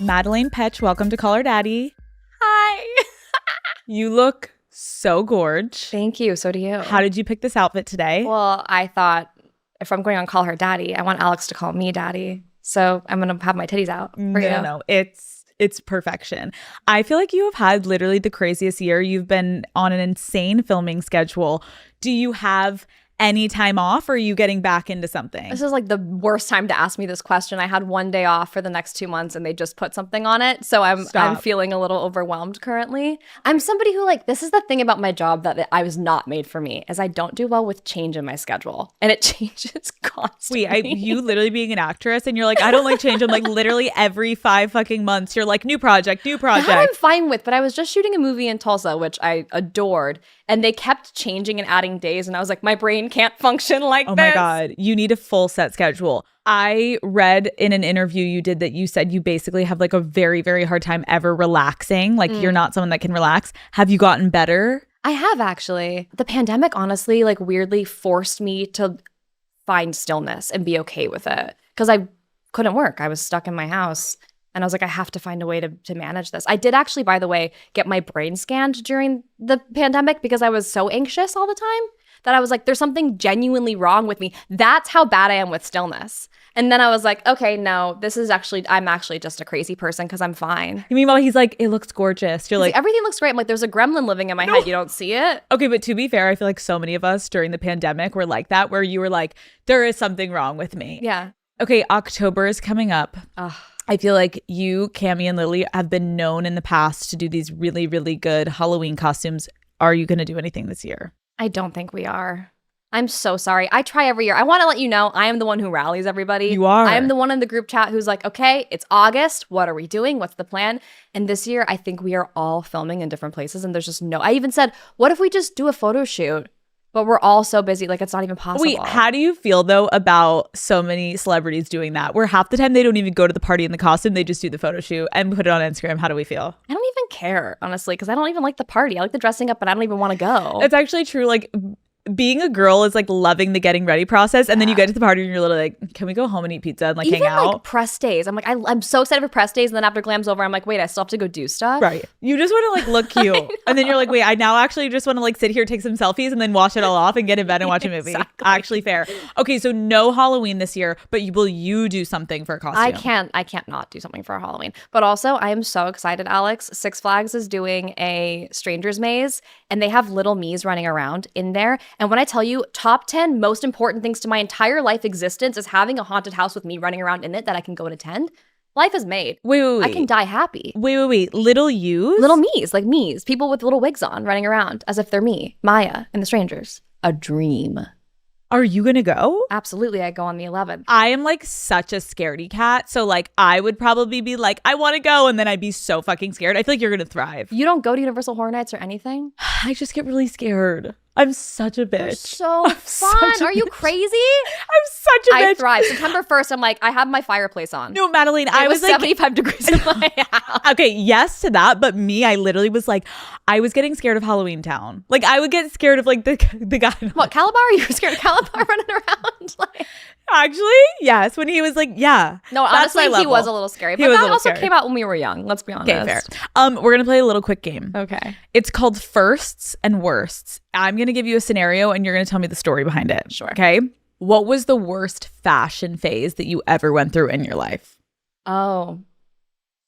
Madelaine Petsch, welcome to Call Her Daddy. Hi. You look so gorge. Thank you. So do you. How did you pick this outfit today? Well, I thought if I'm going on Call Her Daddy, I want Alex to call me Daddy. So I'm going to have my titties out for you. No. It's perfection. I feel like you have had literally the craziest year. You've been on an insane filming schedule. Do you have any time off, or are you getting back into something? This is like the worst time to ask me this question. I had 1 day off for the next 2 months and they just put something on it. So I'm feeling a little overwhelmed currently. I'm somebody who this is the thing about my job that I was not made for me, is I don't do well with change in my schedule. And it changes constantly. Wait, you literally being an actress and you're like, I don't like change. I'm like, literally every 5 fucking months, you're like, new project. That I'm fine with, but I was just shooting a movie in Tulsa, which I adored. And they kept changing and adding days. And I was like, my brain can't function like this. Oh my God. You need a full set schedule. I read in an interview you did that you said you basically have like a very, very hard time ever relaxing. Like you're not someone that can relax. Have you gotten better? I have, actually. The pandemic, honestly, weirdly forced me to find stillness and be okay with it. Because I couldn't work. I was stuck in my house. And I was like, I have to find a way to manage this. I did actually, by the way, get my brain scanned during the pandemic because I was so anxious all the time that I was like, there's something genuinely wrong with me. That's how bad I am with stillness. And then I was like, okay, no, I'm actually just a crazy person because I'm fine. Meanwhile, he's like, it looks gorgeous. You're like, everything looks great. I'm like, there's a gremlin living in my head. You don't see it? Okay, but to be fair, I feel like so many of us during the pandemic were like that, where you were like, there is something wrong with me. Yeah. Okay, October is coming up. I feel like you, Cammie, and Lily have been known in the past to do these really, really good Halloween costumes. Are you going to do anything this year? I don't think we are. I'm so sorry. I try every year. I want to let you know I am the one who rallies everybody. You are. I am the one in the group chat who's like, okay, it's August. What are we doing? What's the plan? And this year, I think we are all filming in different places. And there's just I even said, what if we just do a photo shoot? But we're all so busy, it's not even possible. Wait, how do you feel, though, about so many celebrities doing that? Where half the time they don't even go to the party in the costume, they just do the photo shoot and put it on Instagram. How do we feel? I don't even care, honestly, because I don't even like the party. I like the dressing up, but I don't even want to go. It's actually true. Being a girl is loving the getting ready process, and then you get to the party and you're literally like, can we go home and eat pizza and hang out? Press days, I'm like, I'm so excited for press days, and then after glam's over, I'm like, wait, I still have to go do stuff. Right. You just want to look cute, and then you're like, wait, I now actually just want to sit here, take some selfies, and then wash it all off and get in bed and watch a movie. Exactly. Actually fair. Okay, so no Halloween this year, but will you do something for a costume? I can't not do something for Halloween. But also, I am so excited, Alex. Six Flags is doing a Stranger's Maze, and they have little me's running around in there. And when I tell you, top 10 most important things to my entire life existence is having a haunted house with me running around in it that I can go and attend. Life is made. Wait. I can die happy. Wait. Little yous? Little me's, like me's. People with little wigs on running around as if they're me, Maya, and the Strangers. A dream. Are you gonna go? Absolutely, I go on the 11th. I am such a scaredy cat. So I would probably be like, I want to go. And then I'd be so fucking scared. I feel like you're gonna thrive. You don't go to Universal Horror Nights or anything? I just get really scared. I'm such a bitch. You're so fun. Are you crazy? I'm such a bitch. I thrive. September 1st, I'm like, I have my fireplace on. No, Madelaine, I was 75 degrees in my house. Okay, yes to that. But me, I literally was I was getting scared of Halloween Town. I would get scared of the guy. What, Calabar? You were scared of Calabar running around? Actually, yes. When he was yeah. No, honestly, he was a little scary. But that also came out when we were young. Let's be honest. Okay, fair. We're going to play a little quick game. Okay. It's called Firsts and Worsts. I'm going to give you a scenario and you're going to tell me the story behind it. Sure. Okay. What was the worst fashion phase that you ever went through in your life? Oh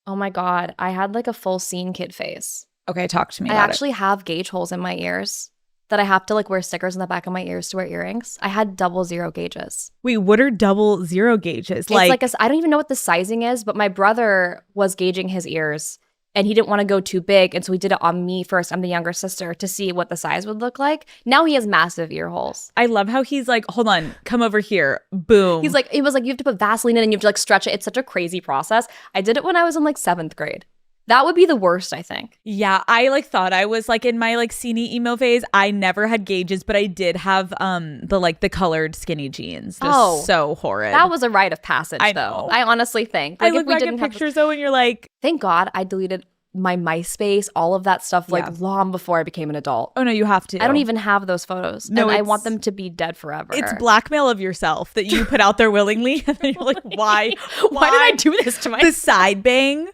my God. I had a full scene kid face. Okay, talk to me I about actually have gauge holes in my ears that I have to wear stickers in the back of my ears to wear earrings. I had 00 gauges. Wait, what are 00 gauges? It's I don't even know what the sizing is, but my brother was gauging his ears and he didn't want to go too big. And so he did it on me first. I'm the younger sister, to see what the size would look like. Now he has massive ear holes. I love how he's hold on, come over here. Boom. He was you have to put Vaseline in and you have to stretch it. It's such a crazy process. I did it when I was in 7th grade. That would be the worst, I think. Yeah, I thought I was in my scene-y emo phase. I never had gauges, but I did have the colored skinny jeans. So horrid. That was a rite of passage, I though. know. I honestly think. I look back at pictures though, and you're like, thank God I deleted my MySpace, all of that stuff, like Yeah. long before I became an adult. Oh no, you have to. I don't even have those photos. No, and I it's- want them to be dead forever. It's blackmail of yourself that you put out there willingly, and then you're like, why? Why did I do this to The myself? side bang?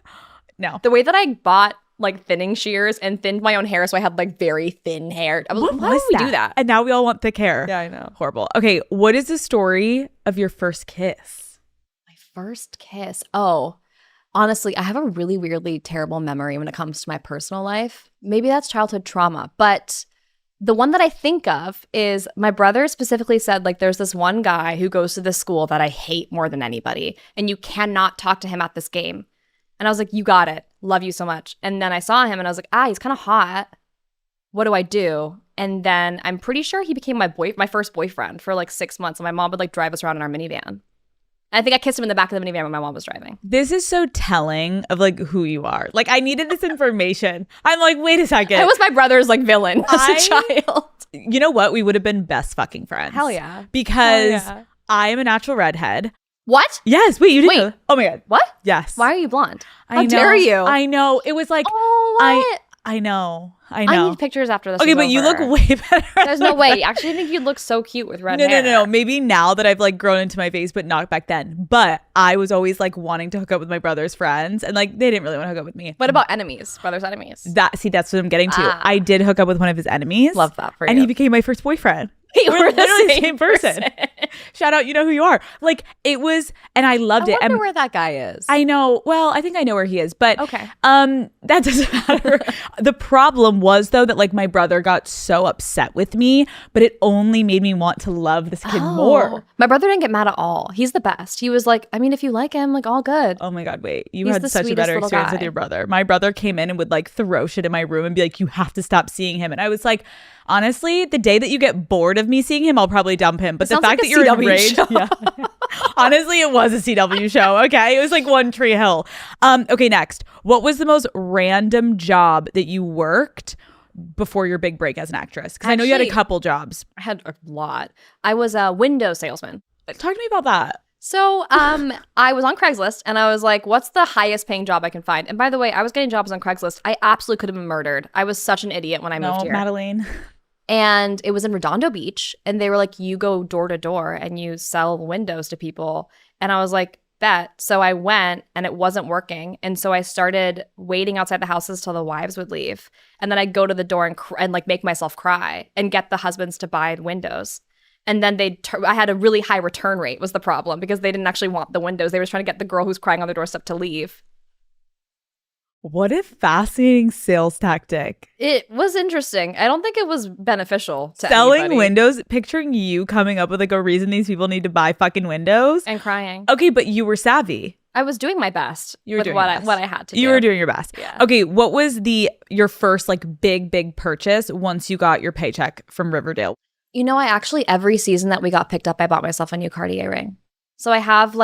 No. The way that I bought like thinning shears and thinned my own hair so I had like very thin hair. I was like, why would we do that? And now we all want thick hair. Yeah, I know. Horrible. Okay, what is the story of your first kiss? My first kiss. Oh, honestly, I have a really weirdly terrible memory when it comes to my personal life. Maybe that's childhood trauma, but the one that I think of is my brother specifically said, like, there's this one guy who goes to this school that I hate more than anybody, and you cannot talk to him at this game. And I was like, you got it. Love you so much. And then I saw him and I was like, he's kind of hot. What do I do? And then I'm pretty sure he became my first boyfriend for like 6 months. And my mom would like drive us around in our minivan. I think I kissed him in the back of the minivan when my mom was driving. This is so telling of like who you are. Like I needed this information. I'm like, wait a second. I was my brother's like villain as a child. You know what? We would have been best fucking friends. Hell yeah. Because Hell yeah. I am a natural redhead. What? Yes. Wait, you didn't Wait. know? Oh my God. What? Yes. Why are you blonde? I How know. dare you? I know. It was like, Oh, what? I know. I I know. need pictures after this. Okay, is but you look over. way better. There's no way. Actually, I think you look so cute with red hair. No. Maybe now that I've like grown into my face, but not back then. But I was always like wanting to hook up with my brother's friends, and like they didn't really want to hook up with me. What about enemies? Brothers' enemies? That's what I'm getting to. Ah. I did hook up with one of his enemies. Love that for you. And he became my first boyfriend. We We're literally the same person. Shout out, you know who you are. Like it was, and I loved I it. wonder And where that guy is. I know. Well, I think I know where he is, but Okay. that doesn't matter. The problem was though that like my brother got so upset with me, but it only made me want to love this kid more. My brother didn't get mad at all. He's the best. He was like, I mean, if you like him, like all good. Oh my God, wait. You He's had the such a sweetest better little experience with guy. your brother. My brother came in and would like throw shit in my room and be like, you have to stop seeing him. And I was like, honestly, the day that you get bored of me seeing him, I'll probably dump him. But the sounds fact like that a you're CW enraged. show. Yeah. Honestly, it was a CW show. Okay. It was like One Tree Hill. Okay, next. What was the most random job that you worked before your big break as an actress? Because I know you had a Actually- couple jobs. I had a lot. I was a window salesman. Talk to me about that. So I was on Craigslist and I was like, what's the highest paying job I can find? And by the way, I was getting jobs on Craigslist. I absolutely could have been murdered. I was such an idiot when I moved here. Madelaine. And it was in Redondo Beach. And they were like, you go door to door and you sell windows to people. And I was like, bet. So I went and it wasn't working. And so I started waiting outside the houses till the wives would leave. And then I'd go to the door and like make myself cry and get the husbands to buy windows. And then I had a really high return rate was the problem because they didn't actually want the windows. They were trying to get the girl who's crying on the doorstep to leave. What a fascinating sales tactic. It was interesting. I don't think it was beneficial to Selling anybody. windows, picturing you coming up with like a reason these people need to buy fucking windows. And crying. Okay, but you were savvy. I was doing my best You were with doing what your I best. what I had to do. You were doing your best. Yeah. Okay, what was your first like big purchase once you got your paycheck from Riverdale? You know, I actually every season that we got picked up, I bought myself a new Cartier ring. So I have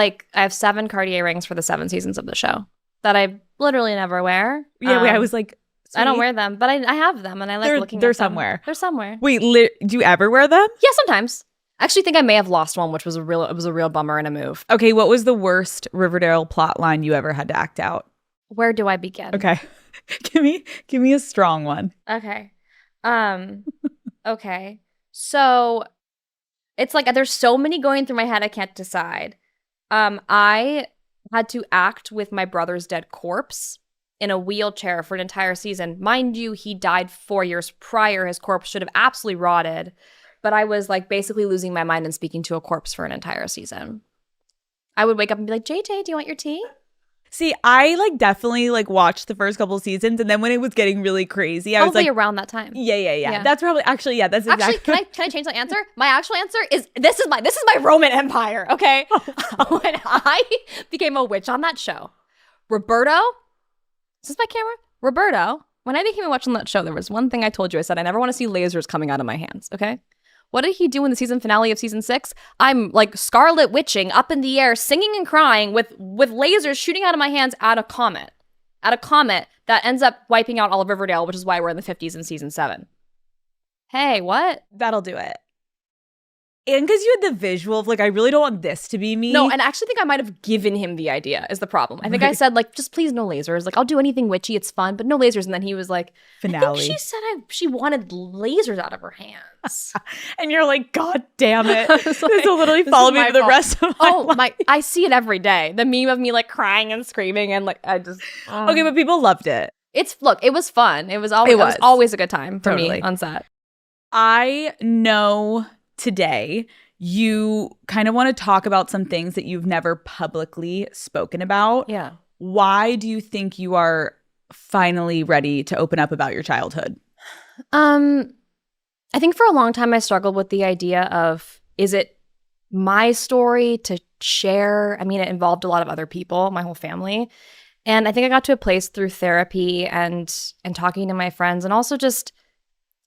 7 Cartier rings for the 7 seasons of the show that I literally never wear. Yeah, wait, I was like, I don't sweet. wear them, but I have them and I like looking they're at them. somewhere. They're somewhere. Wait, do you ever wear them? Yeah, sometimes. I actually think I may have lost one, which was a real bummer and a move. Okay, what was the worst Riverdale plot line you ever had to act out? Where do I begin? Okay. give me a strong one. Okay. Okay. So it's like there's so many going through my head I can't decide. I had to act with my brother's dead corpse in a wheelchair for an entire season. Mind you, he died 4 years prior. His corpse should have absolutely rotted. But I was like basically losing my mind and speaking to a corpse for an entire season. I would wake up and be like, JJ, do you want your tea? See, I like definitely like watched the first couple seasons, and then when it was getting really crazy, I was Probably like, around that time. yeah. That's probably that's exactly. Actually, can I change my answer? My actual answer is this is my Roman Empire, okay? When I became a witch on that show, Roberto, is this my camera? Roberto, when I became a witch on that show, there was one thing I told you. I said, I never want to see lasers coming out of my hands, okay? What did he do in the season finale of season 6? I'm like Scarlet Witching up in the air, singing and crying with lasers shooting out of my hands at a comet. At a comet that ends up wiping out all of Riverdale, which is why we're in the 50s in season 7. Hey, what? That'll do it. And because you had the visual of like, I really don't want this to be me. No, and I actually think I might have given him the idea is the problem. I think I said like, just please no lasers. Like I'll do anything witchy, it's fun, but no lasers. And then he was like, Finale. I think she said she wanted lasers out of her hands. And you're like, God damn it. This like, will literally follow me for the rest of my life. I see it every day. The meme of me like crying and screaming and like I just Okay, but people loved it. It was fun. It was always a good time for me on set. I know today you kind of want to talk about some things that you've never publicly spoken about. Yeah. Why do you think you are finally ready to open up about your childhood? I think for a long time I struggled with the idea of, is it my story to share? I mean, it involved a lot of other people, my whole family. And I think I got to a place through therapy and talking to my friends, and also just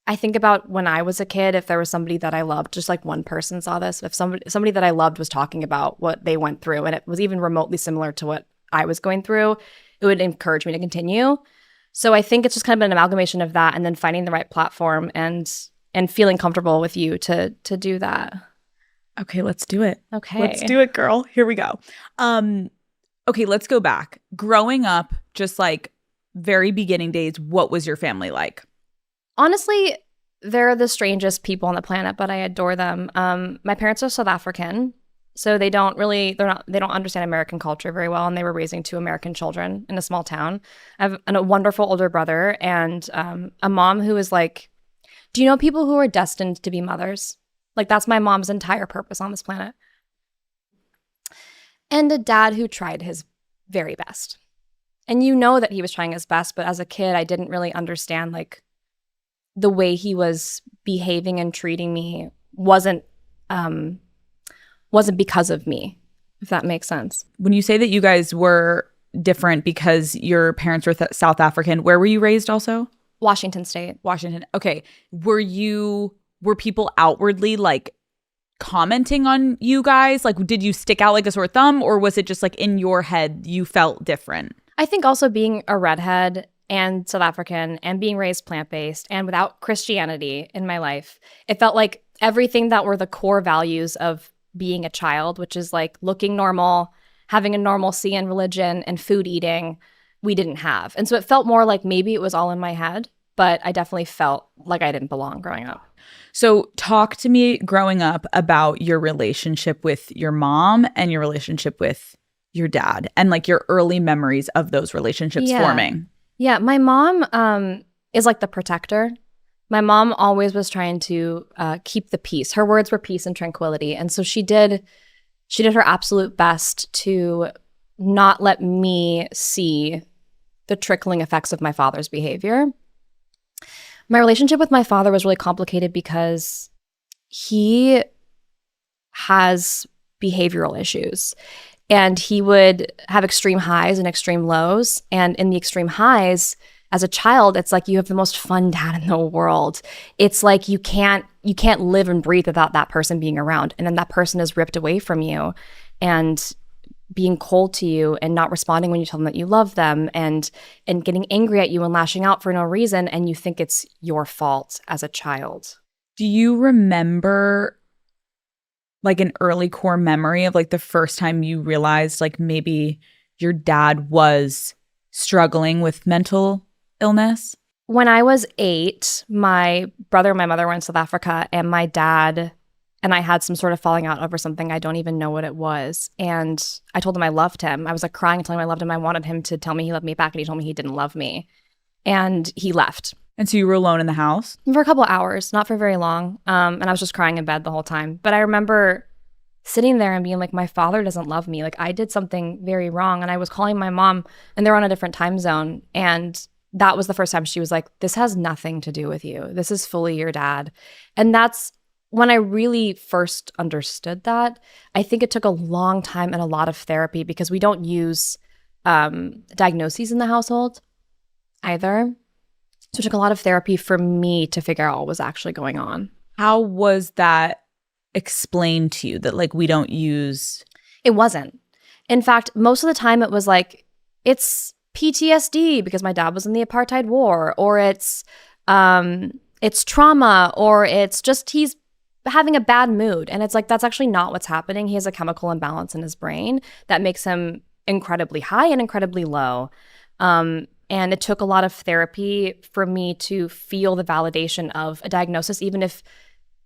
I think about when I was a kid, if there was somebody that I loved, just like one person saw this, if somebody that I loved was talking about what they went through and it was even remotely similar to what I was going through, it would encourage me to continue. So I think it's just kind of an amalgamation of that and then finding the right platform and feeling comfortable with you to do that. Okay, let's do it. Okay. Let's do it, girl. Here we go. Okay, let's go back. Growing up, just like very beginning days, what was your family like? Honestly, they're the strangest people on the planet, but I adore them. My parents are South African, so they don't understand American culture very well, and they were raising 2 American children in a small town. I have a wonderful older brother and a mom who is like, do you know people who are destined to be mothers? Like that's my mom's entire purpose on this planet. And a dad who tried his very best. And you know that he was trying his best, but as a kid, I didn't really understand like the way he was behaving and treating me wasn't because of me, if that makes sense. When you say that you guys were different because your parents were South African, where were you raised also? Washington State. Washington. Okay. Were people outwardly like commenting on you guys? Like, did you stick out like a sore thumb, or was it just like in your head you felt different? I think also being a redhead and South African and being raised plant-based and without Christianity in my life, it felt like everything that were the core values of being a child, which is like looking normal, having a normalcy in religion and food eating, we didn't have. And so it felt more like maybe it was all in my head, but I definitely felt like I didn't belong growing up. So talk to me growing up about your relationship with your mom and your relationship with your dad and like your early memories of those relationships forming. Yeah, my mom is like the protector. My mom always was trying to keep the peace. Her words were peace and tranquility. And so she did her absolute best to not let me see the trickling effects of my father's behavior. My relationship with my father was really complicated because he has behavioral issues. And he would have extreme highs and extreme lows. And in the extreme highs, as a child, it's like you have the most fun dad in the world. It's like you can't live and breathe without that person being around. And then that person is ripped away from you and being cold to you and not responding when you tell them that you love them and getting angry at you and lashing out for no reason. And you think it's your fault as a child. Do you remember like an early core memory of like the first time you realized like maybe your dad was struggling with mental illness? When I was 8, my brother and my mother were in South Africa, and my dad and I had some sort of falling out over something. I don't even know what it was. And I told him I loved him. I was like crying and telling him I loved him. I wanted him to tell me he loved me back, and he told me he didn't love me. And he left. And so you were alone in the house? For a couple hours, not for very long. And I was just crying in bed the whole time. But I remember sitting there and being like, my father doesn't love me. Like I did something very wrong. And I was calling my mom, and they're on a different time zone. And that was the first time she was like, this has nothing to do with you. This is fully your dad. And that's when I really first understood that. I think it took a long time and a lot of therapy because we don't use diagnoses in the household either. So it took a lot of therapy for me to figure out what was actually going on. How was that explained to you that like we don't use? It wasn't. In fact, most of the time it was like, it's PTSD because my dad was in the apartheid war, or it's trauma, or it's just he's having a bad mood. And it's like, that's actually not what's happening. He has a chemical imbalance in his brain that makes him incredibly high and incredibly low. And it took a lot of therapy for me to feel the validation of a diagnosis, even if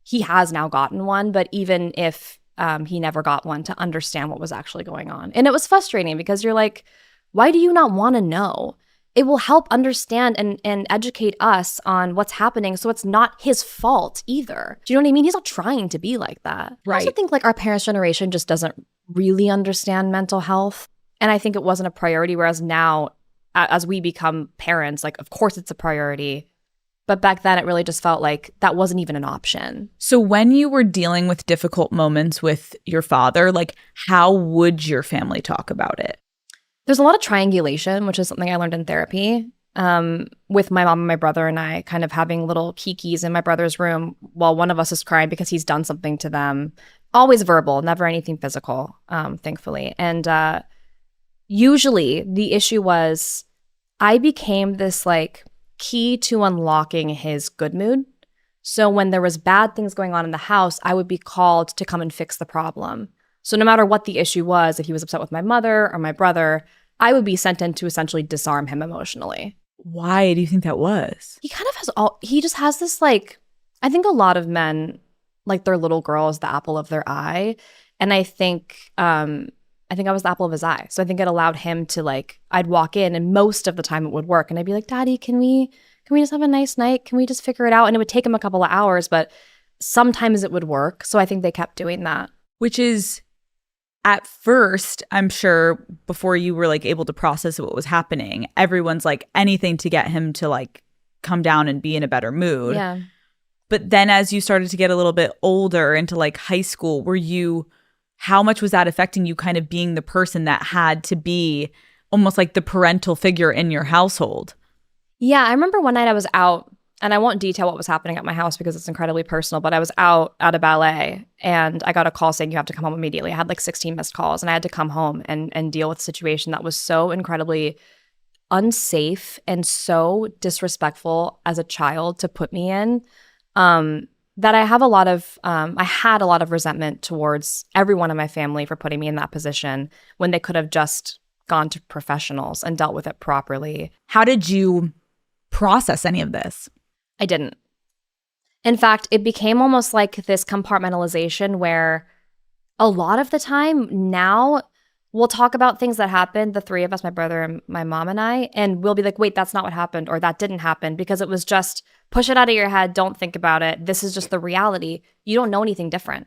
he has now gotten one, but even if he never got one, to understand what was actually going on. And it was frustrating because you're like, why do you not want to know? It will help understand and educate us on what's happening so it's not his fault either. Do you know what I mean? He's not trying to be like that. Right. I also think like our parents' generation just doesn't really understand mental health. And I think it wasn't a priority, whereas now, as we become parents, like, of course it's a priority. But back then, it really just felt like that wasn't even an option. So when you were dealing with difficult moments with your father, like, how would your family talk about it? There's a lot of triangulation, which is something I learned in therapy, with my mom and my brother and I kind of having little kikis in my brother's room while one of us is crying because he's done something to them. Always verbal, never anything physical, thankfully. And usually the issue was I became this like key to unlocking his good mood. So when there was bad things going on in the house, I would be called to come and fix the problem. So no matter what the issue was, if he was upset with my mother or my brother, I would be sent in to essentially disarm him emotionally. Why do you think that was? He just has this like, I think a lot of men, like their little girl is the apple of their eye. And I think I was the apple of his eye. So I think it allowed him to like, I'd walk in and most of the time it would work. And I'd be like, Daddy, can we just have a nice night? Can we just figure it out? And it would take him a couple of hours, but sometimes it would work. So I think they kept doing that. Which is, at first, I'm sure before you were like able to process what was happening, everyone's like anything to get him to like come down and be in a better mood. Yeah. But then as you started to get a little bit older into like high school, how much was that affecting you kind of being the person that had to be almost like the parental figure in your household? Yeah, I remember one night I was out, and I won't detail what was happening at my house because it's incredibly personal, but I was out at a ballet and I got a call saying you have to come home immediately. I had like 16 missed calls and I had to come home and deal with a situation that was so incredibly unsafe and so disrespectful as a child to put me in, that I had a lot of resentment towards everyone in my family for putting me in that position when they could have just gone to professionals and dealt with it properly. How did you process any of this? I didn't. In fact, it became almost like this compartmentalization where a lot of the time now we'll talk about things that happened, the three of us, my brother and my mom and I, and we'll be like, wait, that's not what happened, or that didn't happen, because it was just push it out of your head, don't think about it. This is just the reality. You don't know anything different.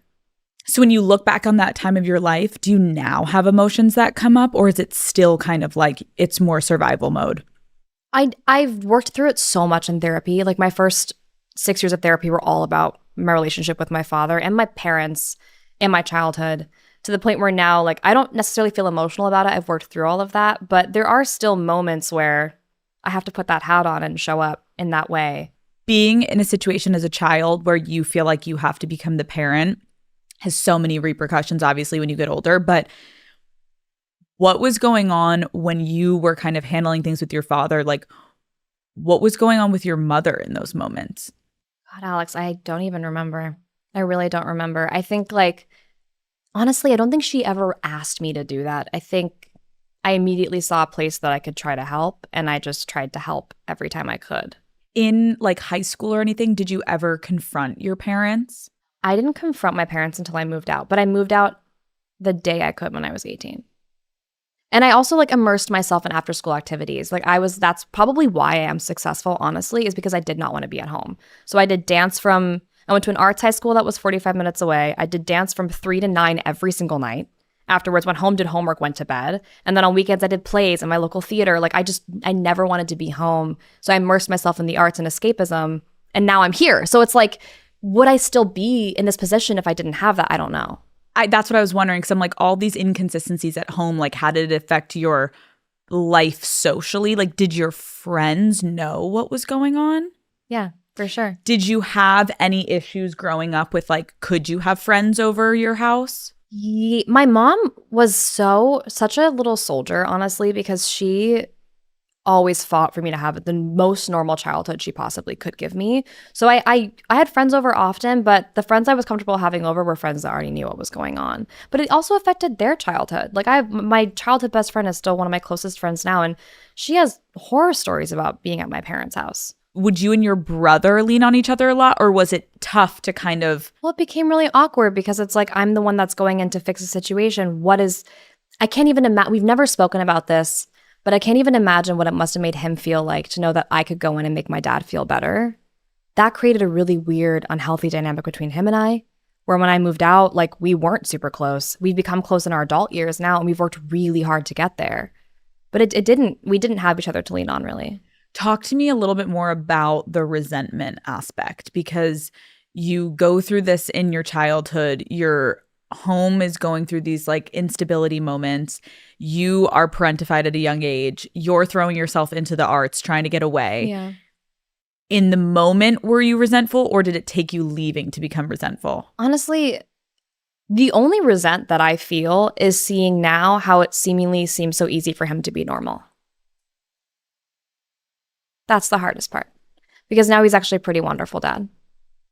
So when you look back on that time of your life, do you now have emotions that come up, or is it still kind of like it's more survival mode? I've worked through it so much in therapy. Like my first 6 years of therapy were all about my relationship with my father and my parents and my childhood, to the point where now, like, I don't necessarily feel emotional about it. I've worked through all of that, but there are still moments where I have to put that hat on and show up in that way. Being in a situation as a child where you feel like you have to become the parent has so many repercussions, obviously, when you get older. But what was going on when you were kind of handling things with your father? Like, what was going on with your mother in those moments? God, Alex, I don't even remember. I really don't remember. I think, like, honestly, I don't think she ever asked me to do that. I think I immediately saw a place that I could try to help, and I just tried to help every time I could. In, like, high school or anything, did you ever confront your parents? I didn't confront my parents until I moved out, but I moved out the day I could when I was 18. And I also, like, immersed myself in after-school activities. Like, that's probably why I am successful, honestly, is because I did not want to be at home. So I did dance I went to an arts high school that was 45 minutes away. I did dance from 3 to 9 every single night. Afterwards, went home, did homework, went to bed. And then on weekends, I did plays in my local theater. Like, I never wanted to be home. So I immersed myself in the arts and escapism. And now I'm here. So it's like, would I still be in this position if I didn't have that? I don't know. That's what I was wondering, because I'm like, all these inconsistencies at home, like, how did it affect your life socially? Like, did your friends know what was going on? Yeah, for sure. Did you have any issues growing up with, like, could you have friends over your house? My mom was such a little soldier, honestly, because she always fought for me to have the most normal childhood she possibly could give me. So I had friends over often, but the friends I was comfortable having over were friends that already knew what was going on. But it also affected their childhood. Like my childhood best friend is still one of my closest friends now, and she has horror stories about being at my parents' house. Would you and your brother lean on each other a lot, or was it tough to kind of? Well, it became really awkward because it's like I'm the one that's going in to fix a situation. I can't even imagine. We've never spoken about this, but I can't even imagine what it must have made him feel like to know that I could go in and make my dad feel better. That created a really weird, unhealthy dynamic between him and I, where when I moved out, like we weren't super close. We've become close in our adult years now, and we've worked really hard to get there. But we didn't have each other to lean on, really. Talk to me a little bit more about the resentment aspect, because you go through this in your childhood. Your home is going through these like instability moments. You are parentified at a young age. You're throwing yourself into the arts, trying to get away. Yeah. In the moment, were you resentful, or did it take you leaving to become resentful? Honestly, the only resent that I feel is seeing now how it seemingly seems so easy for him to be normal. That's the hardest part, because now he's actually a pretty wonderful dad.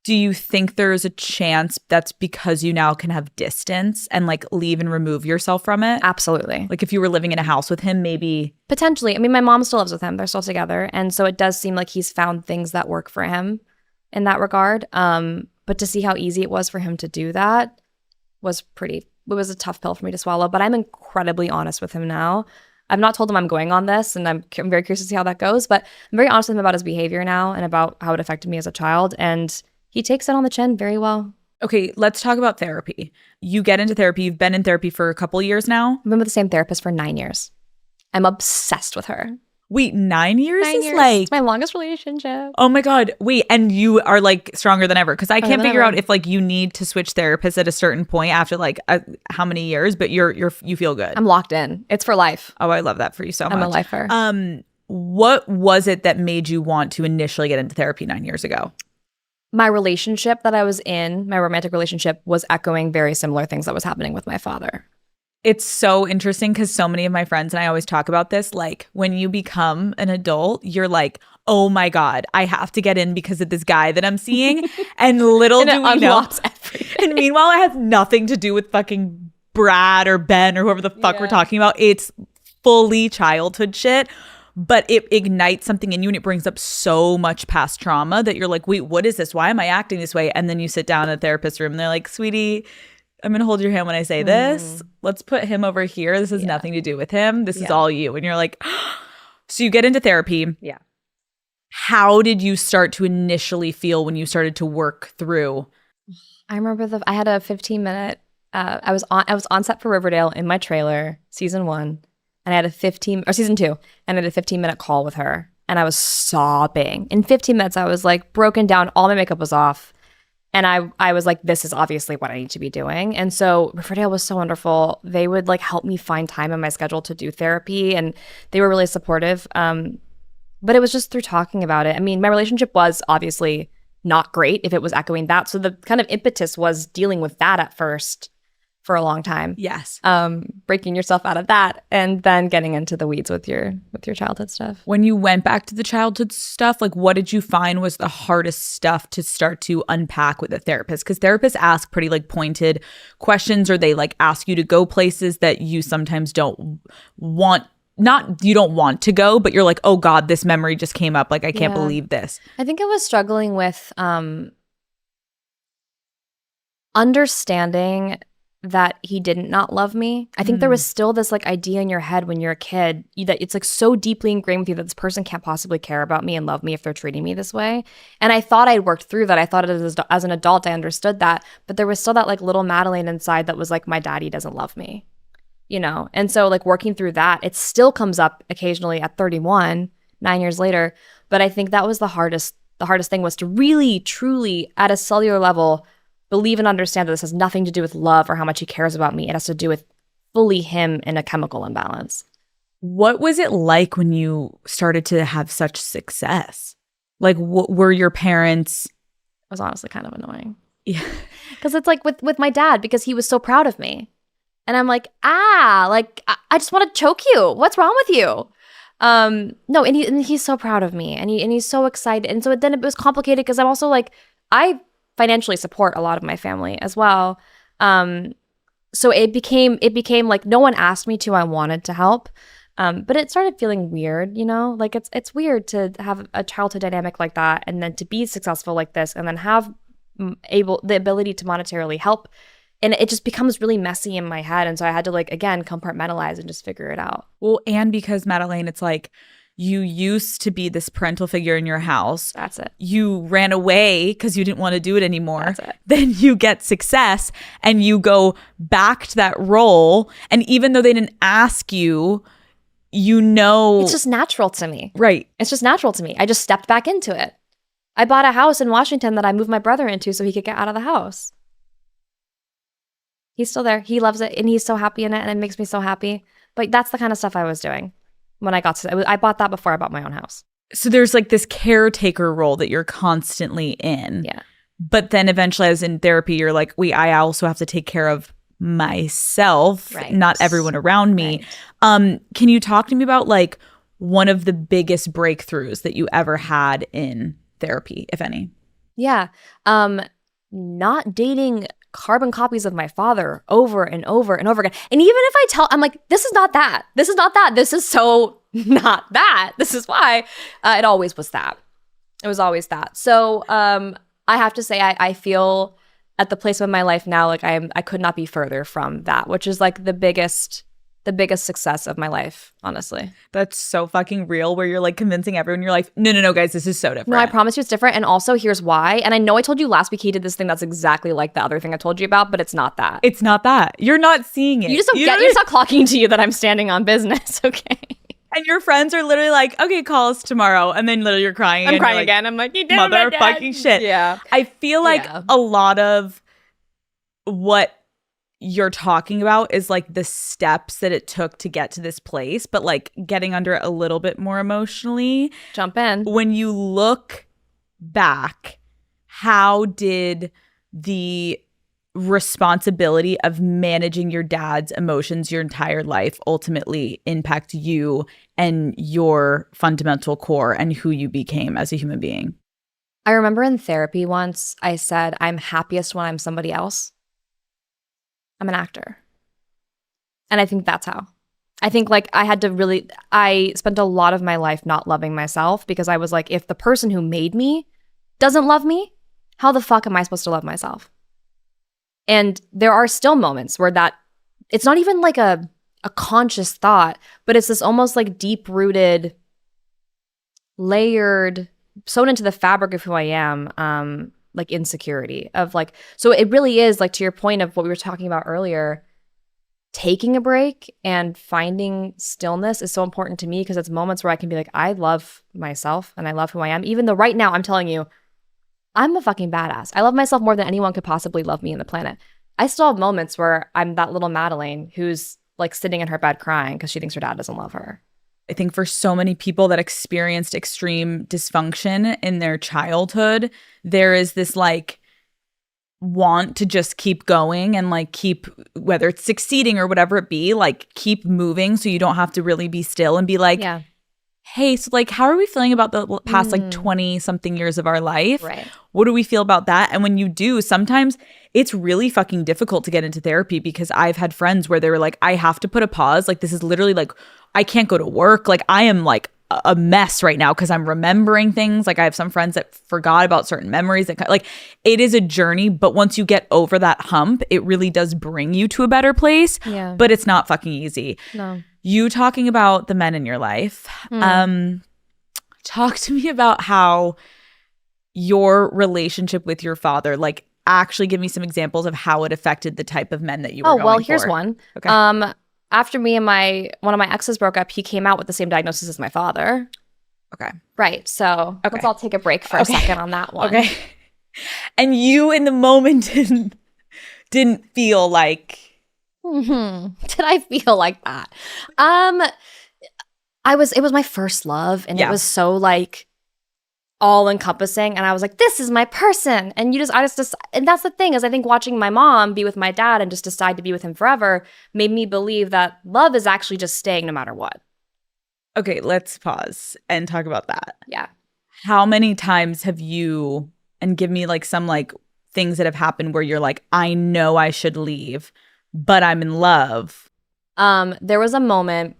Do you think there's a chance that's because you now can have distance and like leave and remove yourself from it? Absolutely. Like if you were living in a house with him, maybe. Potentially. I mean, my mom still lives with him. They're still together. And so it does seem like he's found things that work for him in that regard. But to see how easy it was for him to do that it was a tough pill for me to swallow. But I'm incredibly honest with him now. I've not told him I'm going on this, and I'm very curious to see how that goes. But I'm very honest with him about his behavior now and about how it affected me as a child. And he takes it on the chin very well. Okay, let's talk about therapy. You get into therapy. You've been in therapy for a couple years now. I've been with the same therapist for 9 years. I'm obsessed with her. Wait, 9 years 9 is years. like... It's my longest relationship. Oh my God. Wait, and you are like stronger than ever. Because I can't figure out if like you need to switch therapists at a certain point after like how many years, but you feel good. I'm locked in. It's for life. Oh, I love that for you so much. I'm a lifer. What was it that made you want to initially get into therapy 9 years ago? My relationship that I was in, my romantic relationship, was echoing very similar things that was happening with my father. It's so interesting because so many of my friends and I always talk about this. Like when you become an adult, you're like, oh my God, I have to get in because of this guy that I'm seeing. And little do we know. And meanwhile, it has nothing to do with fucking Brad or Ben or whoever the fuck we're talking about. It's fully childhood shit. But it ignites something in you and it brings up so much past trauma that you're like, wait, what is this? Why am I acting this way? And then you sit down in the therapist's room and they're like, sweetie, I'm going to hold your hand when I say this. Let's put him over here. This has nothing to do with him. This is all you. And you're like, so you get into therapy. Yeah. How did you start to initially feel when you started to work through? I remember I had a 15-minute, I was on set for Riverdale in my trailer, season 1. And I had season 2, and I had a 15-minute call with her, and I was sobbing. In 15 minutes, I was like broken down. All my makeup was off. And I was like, this is obviously what I need to be doing. And so Riverdale was so wonderful. They would like help me find time in my schedule to do therapy, and they were really supportive. But it was just through talking about it. I mean, my relationship was obviously not great if it was echoing that. So the kind of impetus was dealing with that at first for a long time. Yes. Breaking yourself out of that and then getting into the weeds with your childhood stuff. When you went back to the childhood stuff, like what did you find was the hardest stuff to start to unpack with a therapist? Because therapists ask pretty like pointed questions, or they like ask you to go places that you sometimes don't want. Not you don't want to go, but you're like, oh God, this memory just came up. Like, I can't believe this. I think I was struggling with understanding that he didn't not love me. I think there was still this like idea in your head when you're a kid that it's like so deeply ingrained with you that this person can't possibly care about me and love me if they're treating me this way. And I thought I'd worked through that. I thought as an adult, I understood that. But there was still that like little Madelaine inside that was like, my daddy doesn't love me, you know? And so like working through that, it still comes up occasionally at 31, 9 years later. But I think that was the hardest thing was to really, truly at a cellular level believe and understand that this has nothing to do with love or how much he cares about me. It has to do with fully him in a chemical imbalance. What was it like when you started to have such success? Like, were your parents? It was honestly kind of annoying. Yeah. Because it's like with my dad, because he was so proud of me. And I'm like, I just want to choke you. What's wrong with you? No, and he's so proud of me, and he's so excited. And so then it was complicated because I'm also like, I financially support a lot of my family as well. So it became like no one asked me to. I wanted to help, but it started feeling weird. Like it's weird to have a childhood dynamic like that, and then to be successful like this, and then have the ability to monetarily help. And it just becomes really messy in my head. And so I had to again, compartmentalize and just figure it out. Well, and because Madelaine, it's like you used to be this parental figure in your house. That's it. You ran away because you didn't want to do it anymore. That's it. Then you get success and you go back to that role. And even though they didn't ask you, it's just natural to me. Right. It's just natural to me. I just stepped back into it. I bought a house in Washington that I moved my brother into so he could get out of the house. He's still there. He loves it, and he's so happy in it, and it makes me so happy. But that's the kind of stuff I was doing when I got to I bought that before I bought my own house. So there's this caretaker role that you're constantly in. Yeah. But then eventually, as in therapy, you're like, wait, I also have to take care of myself, right. Not everyone around me. Right. Can you talk to me about one of the biggest breakthroughs that you ever had in therapy, if any? Yeah. Not dating carbon copies of my father over and over and over again. And even if I'm like, this is not that. This is not that. This is so not that. This is why. It always was that. It was always that. So I have to say I feel at the place of my life now, I could not be further from that, which is the biggest success of my life, honestly. That's so fucking real, where you're convincing everyone, you're like, no, guys, this is so different. No, I promise you it's different. And also here's why. And I know I told you last week he did this thing that's exactly like the other thing I told you about, but it's not that. It's not that. You're not seeing it. You just don't get it. It's not clocking to you that I'm standing on business, okay? And your friends are literally like, okay, call us tomorrow. And then literally you're crying. I'm crying again. I'm like, you did motherfucking shit. Yeah. I feel like a lot of what you're talking about is the steps that it took to get to this place, but getting under it a little bit more emotionally. Jump in. When you look back, how did the responsibility of managing your dad's emotions your entire life ultimately impact you and your fundamental core and who you became as a human being? I remember in therapy once I said, I'm happiest when I'm somebody else. I'm an actor. And I think that's how. I think I spent a lot of my life not loving myself because I was like, if the person who made me doesn't love me, how the fuck am I supposed to love myself? And there are still moments where it's not even a conscious thought, but it's this almost deep-rooted, layered, sewn into the fabric of who I am, insecurity of so it really is to your point of what we were talking about earlier, taking a break and finding stillness is so important to me because it's moments where I can be I love myself and I love who I am, even though right now I'm telling you, I'm a fucking badass. I love myself more than anyone could possibly love me in the planet. I still have moments where I'm that little Madelaine who's sitting in her bed crying because she thinks her dad doesn't love her. I think for so many people that experienced extreme dysfunction in their childhood, there is this want to just keep going and keep, whether it's succeeding or whatever it be, keep moving so you don't have to really be still and be yeah. Hey, so how are we feeling about the past 20 something years of our life? Right. What do we feel about that? And when you do, sometimes it's really fucking difficult to get into therapy because I've had friends where they were like, I have to put a pause. This is literally I can't go to work. I am a mess right now because I'm remembering things. I have some friends that forgot about certain memories. It is a journey, but once you get over that hump, it really does bring you to a better place. Yeah. But it's not fucking easy. No. You talking about the men in your life. Talk to me about how your relationship with your father, actually give me some examples of how it affected the type of men that you were going for. Here's one. Okay. After me and one of my exes broke up, he came out with the same diagnosis as my father. Okay. Right. So let's all take a break for a second on that one. Okay. And you in the moment didn't feel Did I feel like that? It was my first love and it was so all encompassing. And I was like, this is my person. And and that's the thing is I think watching my mom be with my dad and just decide to be with him forever made me believe that love is actually just staying no matter what. Okay, let's pause and talk about that. Yeah. How many times have you, and give me like some like things that have happened where you're like, I know I should leave, but I'm in love. There was a moment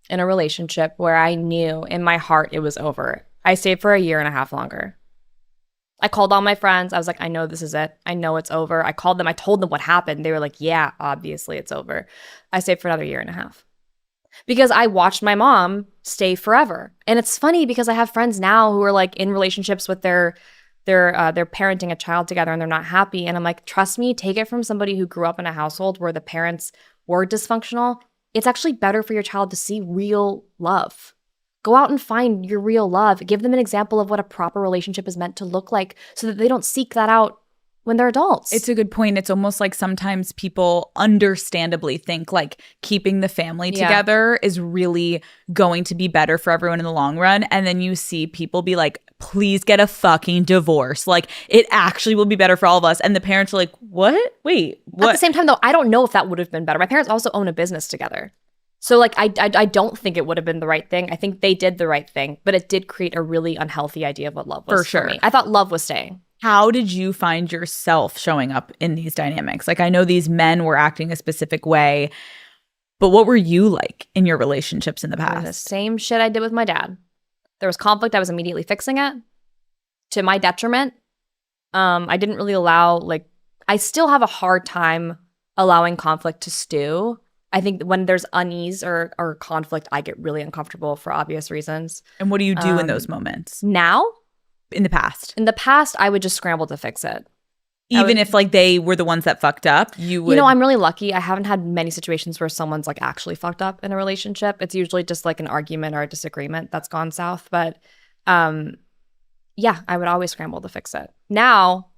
in a relationship where I knew in my heart it was over. I stayed for a year and a half longer. I called all my friends. I was like, I know this is it. I know it's over. I called them. I told them what happened. They were like, yeah, obviously it's over. I stayed for another year and a half because I watched my mom stay forever. And it's funny because I have friends now who are like in relationships with they're parenting a child together and they're not happy. And I'm like, trust me, take it from somebody who grew up in a household where the parents were dysfunctional. It's actually better for your child to see real love. Go out and find your real love. Give them an example of what a proper relationship is meant to look like so that they don't seek that out when they're adults. It's a good point. It's almost like sometimes people understandably think like keeping the family together is really going to be better for everyone in the long run. And then you see people be like, please get a fucking divorce. Like it actually will be better for all of us. And the parents are like, what? Wait, what? At the same time, though, I don't know if that would have been better. My parents also own a business together. So like I don't think it would have been the right thing. I think they did the right thing, but it did create a really unhealthy idea of what love was for me. I thought love was staying. How did you find yourself showing up in these dynamics? Like I know these men were acting a specific way, but what were you like in your relationships in the past? The same shit I did with my dad. There was conflict. I was immediately fixing it to my detriment. I didn't really allow I still have a hard time allowing conflict to stew. I think when there's unease or conflict, I get really uncomfortable for obvious reasons. And what do you do in those moments? Now? In the past? In the past, I would just scramble to fix it. Even if like they were the ones that fucked up, you would… You know, I'm really lucky. I haven't had many situations where someone's like actually fucked up in a relationship. It's usually just like an argument or a disagreement that's gone south. But yeah, I would always scramble to fix it. Now,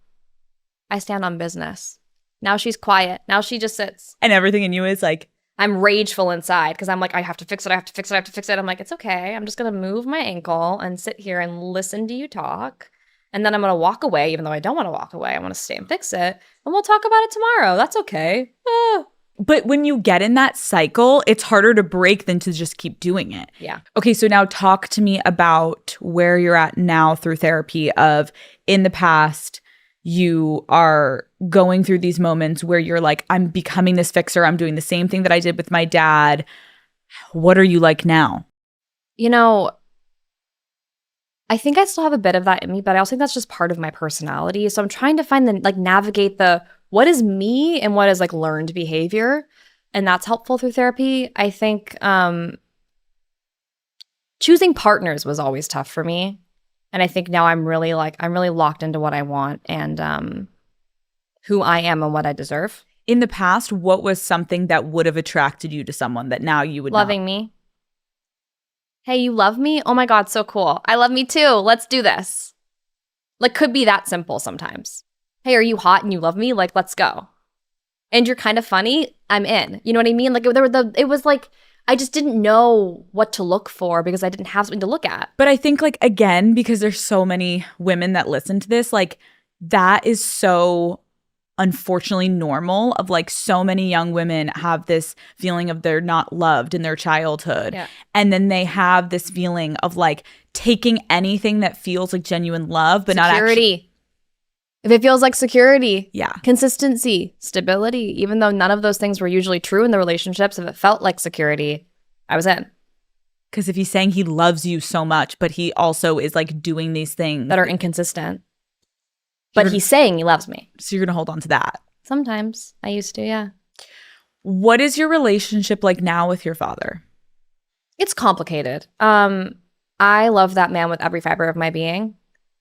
I stand on business. Now she's quiet. Now she just sits. And everything in you is like… I'm rageful inside because I'm like, I have to fix it. I have to fix it. I have to fix it. I'm like, it's okay. I'm just going to move my ankle and sit here and listen to you talk. And then I'm going to walk away, even though I don't want to walk away. I want to stay and fix it. And we'll talk about it tomorrow. That's okay. But when you get in that cycle, it's harder to break than to just keep doing it. Yeah. Okay, so now talk to me about where you're at now through therapy of in the past, you are going through these moments where you're like, I'm becoming this fixer. I'm doing the same thing that I did with my dad. What are you like now? You know, I think I still have a bit of that in me, but I also think that's just part of my personality. So I'm trying to find navigate the what is me and what is like learned behavior. And that's helpful through therapy. I think choosing partners was always tough for me. And I think now I'm really locked into what I want and who I am and what I deserve. In the past, what was something that would have attracted you to someone that now you would Loving me. Hey, you love me? Oh my God, so cool. I love me too. Let's do this. Like, could be that simple sometimes. Hey, are you hot and you love me? Like, let's go. And you're kind of funny. I'm in. You know what I mean? Like, it was like, I just didn't know what to look for because I didn't have something to look at. But I think like, again, because there's so many women that listen to this, like that is so unfortunately normal of like so many young women have this feeling of they're not loved in their childhood. Yeah. And then they have this feeling of like taking anything that feels like genuine love, but not actually. If it feels like security, yeah, consistency, stability, even though none of those things were usually true in the relationships, if it felt like security, I was in. Because if he's saying he loves you so much, but he also is like doing these things that are inconsistent, but he's saying he loves me. So you're going to hold on to that. Sometimes. I used to, yeah. What is your relationship like now with your father? It's complicated. I love that man with every fiber of my being.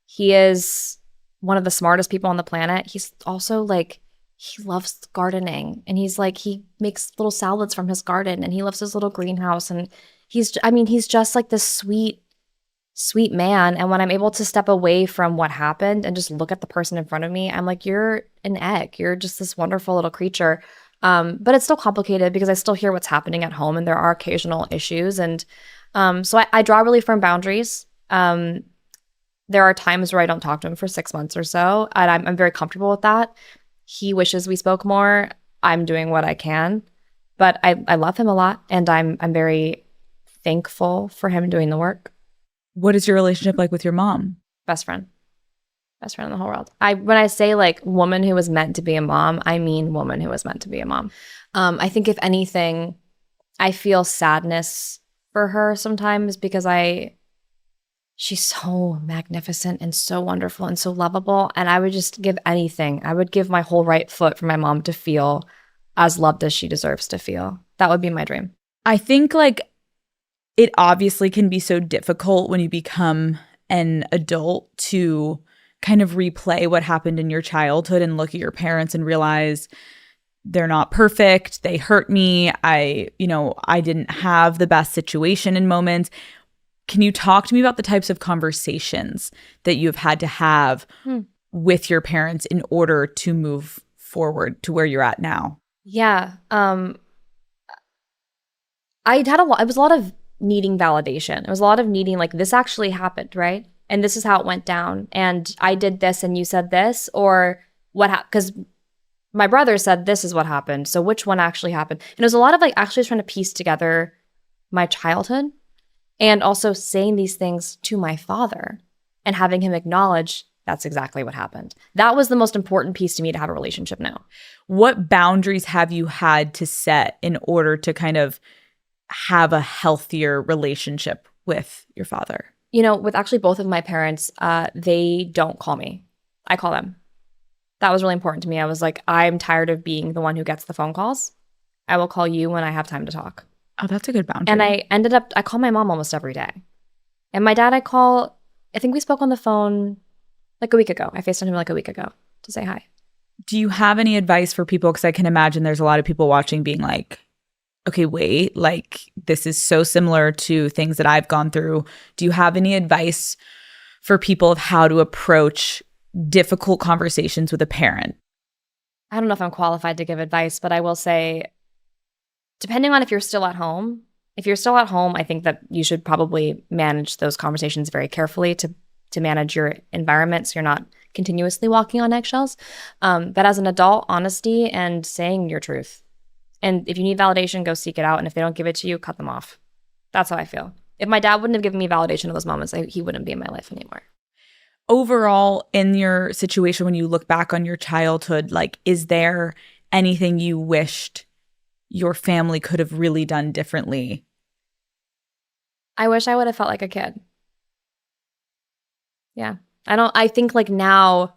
He is one of the smartest people on the planet. He's also like, he loves gardening and he's like, he makes little salads from his garden and he loves his little greenhouse. And he's just like this sweet, sweet man. And when I'm able to step away from what happened and just look at the person in front of me, I'm like, you're an egg. You're just this wonderful little creature. But it's still complicated because I still hear what's happening at home and there are occasional issues. And so I draw really firm boundaries. There are times where I don't talk to him for 6 months or so, and I'm very comfortable with that. He wishes we spoke more. I'm doing what I can, but I love him a lot, and I'm very thankful for him doing the work. What is your relationship like with your mom? Best friend. Best friend in the whole world. When I say like woman who was meant to be a mom, I mean woman who was meant to be a mom. I think if anything, I feel sadness for her sometimes because she's so magnificent and so wonderful and so lovable. And I would just give anything. I would give my whole right foot for my mom to feel as loved as she deserves to feel. That would be my dream. I think like it obviously can be so difficult when you become an adult to kind of replay what happened in your childhood and look at your parents and realize they're not perfect. They hurt me. I didn't have the best situation in moments. Can you talk to me about the types of conversations that you've had to have with your parents in order to move forward to where you're at now? Yeah. It was a lot of needing validation. It was a lot of needing like, this actually happened, right? And this is how it went down. And I did this and you said this, or what happened? Because my brother said this is what happened. So which one actually happened? And it was a lot of like actually trying to piece together my childhood and also saying these things to my father and having him acknowledge that's exactly what happened. That was the most important piece to me to have a relationship now. What boundaries have you had to set in order to kind of have a healthier relationship with your father? You know, with actually both of my parents, they don't call me. I call them. That was really important to me. I was like, I'm tired of being the one who gets the phone calls. I will call you when I have time to talk. Oh, that's a good boundary. And I call my mom almost every day. And my dad, I think we spoke on the phone like a week ago. I FaceTimed him like a week ago to say hi. Do you have any advice for people? Because I can imagine there's a lot of people watching being like, okay, wait, like this is so similar to things that I've gone through. Do you have any advice for people of how to approach difficult conversations with a parent? I don't know if I'm qualified to give advice, but I will say, depending on if you're still at home, I think that you should probably manage those conversations very carefully to manage your environment so you're not continuously walking on eggshells. But as an adult, honesty and saying your truth. And if you need validation, go seek it out. And if they don't give it to you, cut them off. That's how I feel. If my dad wouldn't have given me validation in those moments, he wouldn't be in my life anymore. Overall, in your situation, when you look back on your childhood, like, is there anything you wished your family could have really done differently? I wish I would have felt like a kid. Yeah. I think like now,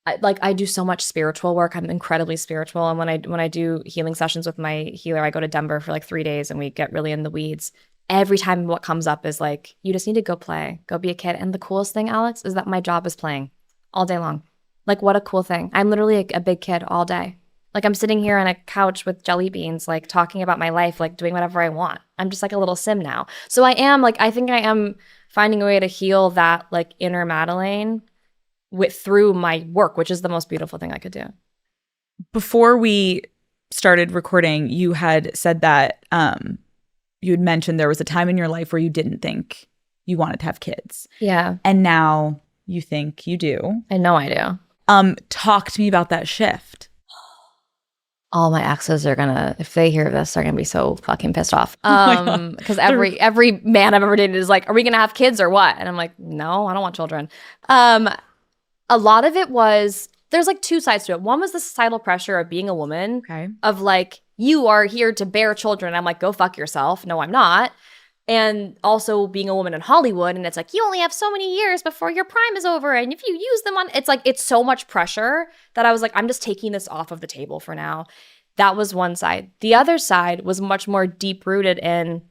I do so much spiritual work. I'm incredibly spiritual. And when I do healing sessions with my healer, I go to Denver for like 3 days and we get really in the weeds. Every time what comes up is like, you just need to go play, go be a kid. And the coolest thing, Alex, is that my job is playing all day long. Like, what a cool thing. I'm literally a big kid all day. Like, I'm sitting here on a couch with jelly beans, like talking about my life, like doing whatever I want. I'm just like a little sim now. So I think I am finding a way to heal that like inner Madelaine through my work, which is the most beautiful thing I could do. Before we started recording, you had said that you had mentioned there was a time in your life where you didn't think you wanted to have kids. Yeah. And now you think you do. I know I do. Talk to me about that shift. All my exes are gonna, if they hear this, they're gonna be so fucking pissed off. Because every man I've ever dated is like, are we gonna have kids or what? And I'm like, no, I don't want children. A lot of it was, there's like two sides to it. One was the societal pressure of being a woman, okay, of like, you are here to bear children. I'm like, go fuck yourself. No, I'm not. And also being a woman in Hollywood, and it's like, you only have so many years before your prime is over. And if you use them on, it's like, it's so much pressure that I was like, I'm just taking this off of the table for now. That was one side. The other side was much more deep rooted in,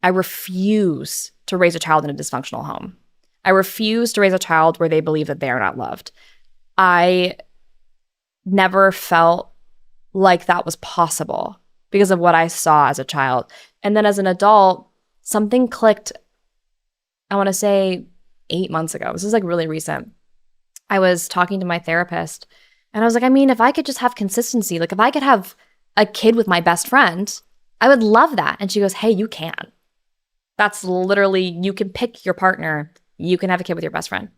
I refuse to raise a child in a dysfunctional home. I refuse to raise a child where they believe that they are not loved. I never felt like that was possible because of what I saw as a child. And then as an adult, something clicked, I want to say 8 months ago. This is like really recent. I was talking to my therapist and I was like, I mean, if I could just have consistency, like if I could have a kid with my best friend, I would love that. And she goes, hey, you can. That's literally, you can pick your partner. You can have a kid with your best friend.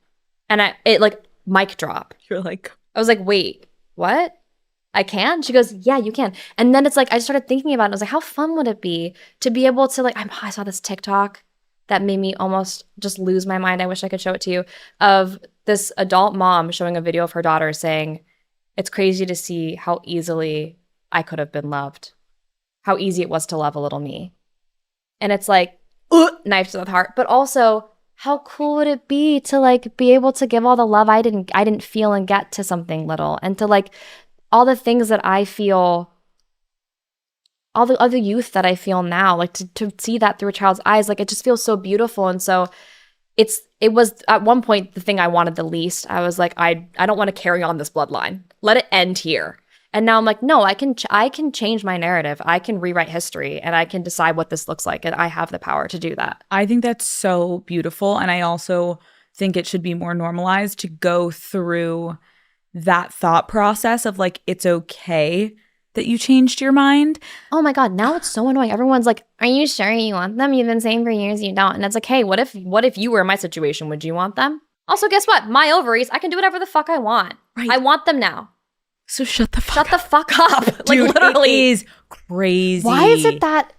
And it like mic drop. You're like, I was like, wait, what? I can? She goes, yeah, you can. And then it's like, I started thinking about it. I was like, how fun would it be to be able to like, I saw this TikTok that made me almost just lose my mind. I wish I could show it to you, of this adult mom showing a video of her daughter saying, it's crazy to see how easily I could have been loved, how easy it was to love a little me. And it's like, knife to the heart, but also how cool would it be to like be able to give all the love I didn't feel and get to something little, and to like all the things that I feel, all the other youth that I feel now, like to see that through a child's eyes, like it just feels so beautiful. And so it was at one point the thing I wanted the least. I was like, I don't want to carry on this bloodline. Let it end here. And now I'm like, no, I can change my narrative. I can rewrite history, and I can decide what this looks like, and I have the power to do that. I think that's so beautiful, and I also think it should be more normalized to go through that thought process of like, it's okay that you changed your mind. Oh my God, now it's so annoying. Everyone's like, are you sure you want them? You've been saying for years you don't. And it's like, hey, what if you were in my situation? Would you want them? Also, guess what? My ovaries, I can do whatever the fuck I want. Right. I want them now. So shut the fuck up. Dude, like literally. It is crazy. Why is it that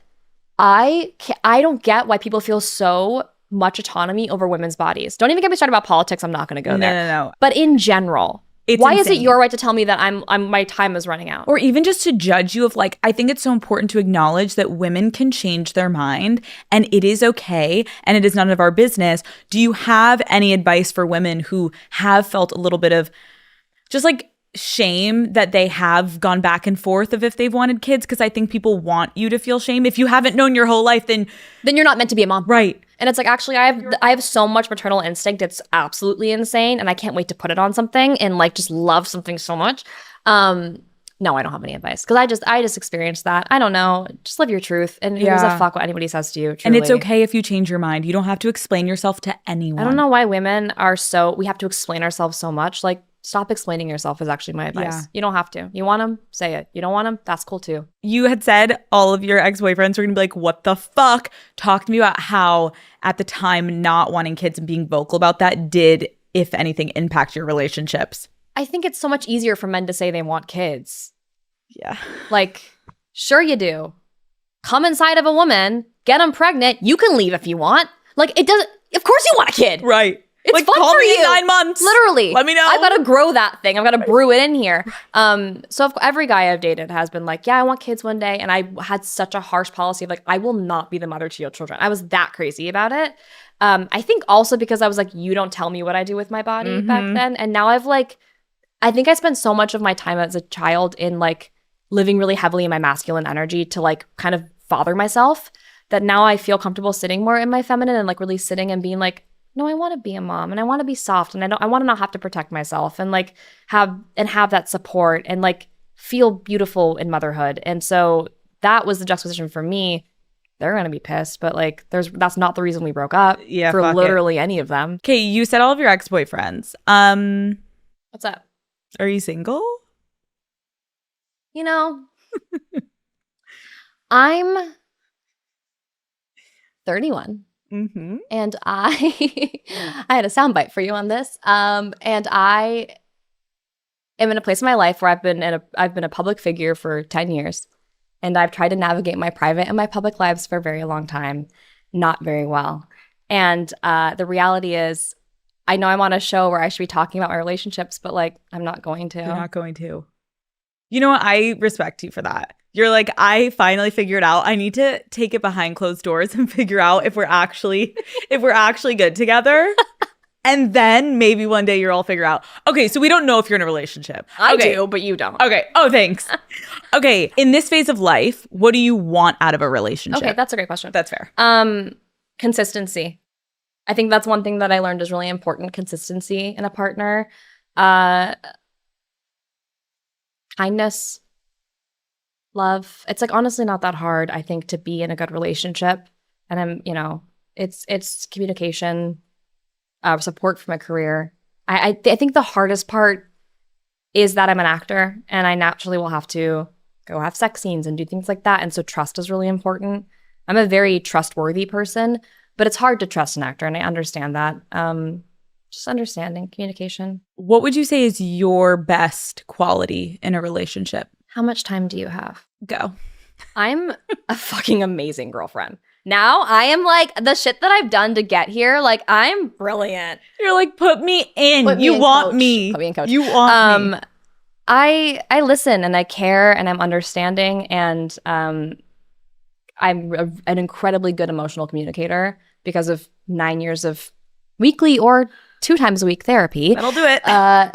I don't get why people feel so much autonomy over women's bodies? Don't even get me started about politics. I'm not going to go there. No. But in general, it's why insane. is it your right to tell me that I'm my time is running out? Or even just to judge you of like, I think it's so important to acknowledge that women can change their mind and it is okay and it is none of our business. Do you have any advice for women who have felt a little bit of just like shame that they have gone back and forth of if they've wanted kids? Because I think people want you to feel shame. If you haven't known your whole life, then you're not meant to be a mom. Right. And it's like, actually, I have so much maternal instinct. It's absolutely insane. And I can't wait to put it on something and like just love something so much. No, I don't have any advice because I just experienced that. I don't know. Just live your truth. And who gives a fuck what anybody says to you, truly. And it's okay if you change your mind. You don't have to explain yourself to anyone. I don't know why women we have to explain ourselves so much. Like, stop explaining yourself is actually my advice. Yeah. You don't have to. You want them? Say it. You don't want them? That's cool too. You had said all of your ex-boyfriends were going to be like, what the fuck? Talk to me about how at the time not wanting kids and being vocal about that did, if anything, impact your relationships. I think it's so much easier for men to say they want kids. Yeah. Like, sure you do. Come inside of a woman, get them pregnant. You can leave if you want. Like, it doesn't, of course you want a kid. Right. It's like, fun call for me you. In 9 months. Literally. Let me know. I've got to grow that thing. I've got to brew it in here. So every guy I've dated has been like, yeah, I want kids one day. And I had such a harsh policy of like, I will not be the mother to your children. I was that crazy about it. I think also because I was like, you don't tell me what I do with my body back then. And now I think I spent so much of my time as a child in like living really heavily in my masculine energy to like kind of father myself, that now I feel comfortable sitting more in my feminine and like really sitting and being like, no, I want to be a mom and I want to be soft and I want to not have to protect myself and like have that support and like feel beautiful in motherhood. And so that was the juxtaposition for me. They're going to be pissed, but like that's not the reason we broke up for literally any of them. Okay, you said all of your ex-boyfriends. What's up? Are you single? You know, I'm 31. Mm-hmm. And I had a soundbite for you on this. And I am in a place in my life where I've been a public figure for 10 years. And I've tried to navigate my private and my public lives for a very long time, not very well. And the reality is, I know I'm on a show where I should be talking about my relationships, but like, I'm not going to. You're not going to. You know what? I respect you for that. You're like, I finally figured out. I need to take it behind closed doors and figure out if we're actually good together. And then maybe one day you'll all figure out. Okay, so we don't know if you're in a relationship. I do, but you don't. Okay. Oh, thanks. Okay. In this phase of life, what do you want out of a relationship? Okay, that's a great question. That's fair. Consistency. I think that's one thing that I learned is really important. Consistency in a partner. Kindness. Love. It's like honestly not that hard, I think, to be in a good relationship. And it's communication, support from a career. I think the hardest part is that I'm an actor and I naturally will have to go have sex scenes and do things like that. And so trust is really important. I'm a very trustworthy person, but it's hard to trust an actor and I understand that. Just understanding, communication. What would you say is your best quality in a relationship? How much time do you have? Go. I'm a fucking amazing girlfriend. Now I am like, the shit that I've done to get here, like I'm brilliant. You're like, put me in. Put me You in, want coach. me. Put me in, coach. You want me. I listen and I care and I'm understanding and I'm an incredibly good emotional communicator because of 9 years of weekly or 2 times a week therapy. That'll do it. I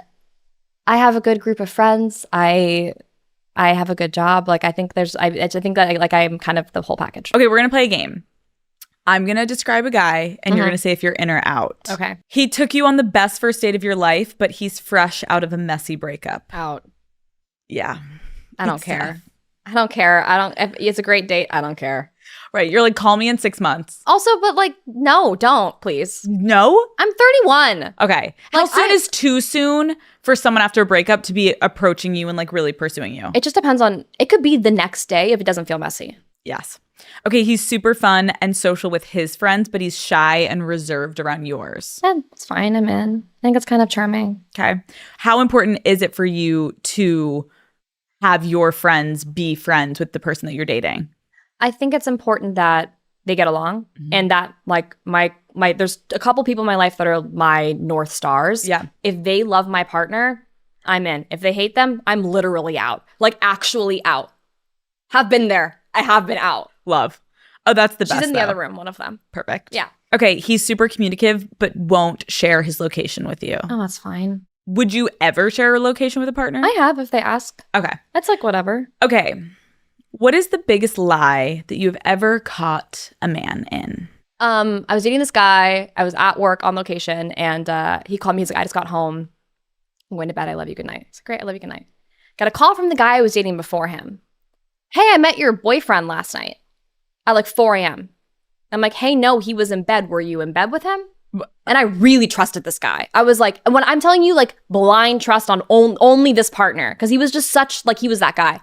have a good group of friends. I have a good job. Like I think that I'm kind of the whole package. Okay, we're gonna play a game. I'm gonna describe a guy and you're gonna say if you're in or out. Okay. He took you on the best first date of your life, but he's fresh out of a messy breakup. Out. Yeah. I don't It's care. tough. I don't care. If it's a great date. I don't care. Right. You're like, call me in 6 months. Also, but like, no, don't, please. No? I'm 31. Okay. How Like, soon is too soon for someone after a breakup to be approaching you and like really pursuing you? It just depends on, it could be the next day if it doesn't feel messy. Yes. Okay, he's super fun and social with his friends, but he's shy and reserved around yours. It's fine. I'm in. I think it's kind of charming. Okay. How important is it for you to have your friends be friends with the person that you're dating? I think it's important that they get along and that like my there's a couple people in my life that are my North Stars. Yeah. If they love my partner, I'm in. If they hate them, I'm literally out. Like actually out. Have been there. I have been out. Love. Oh, that's the best. She's in the though. other room, one of them. Perfect. Yeah. Okay, he's super communicative, but won't share his location with you. Oh, that's fine. Would you ever share a location with a partner? I have if they ask. Okay. That's like whatever. Okay. What is the biggest lie that you've ever caught a man in? I was dating this guy. I was at work on location and he called me. He's like, I just got home. I'm going to bed. I love you. Good night. It's great. I love you. Good night. Got a call from the guy I was dating before him. Hey, I met your boyfriend last night at like 4 a.m. I'm like, hey, no, he was in bed. Were you in bed with him? And I really trusted this guy. I was like, when I'm telling you, like blind trust on only this partner, because he was just such, like he was that guy.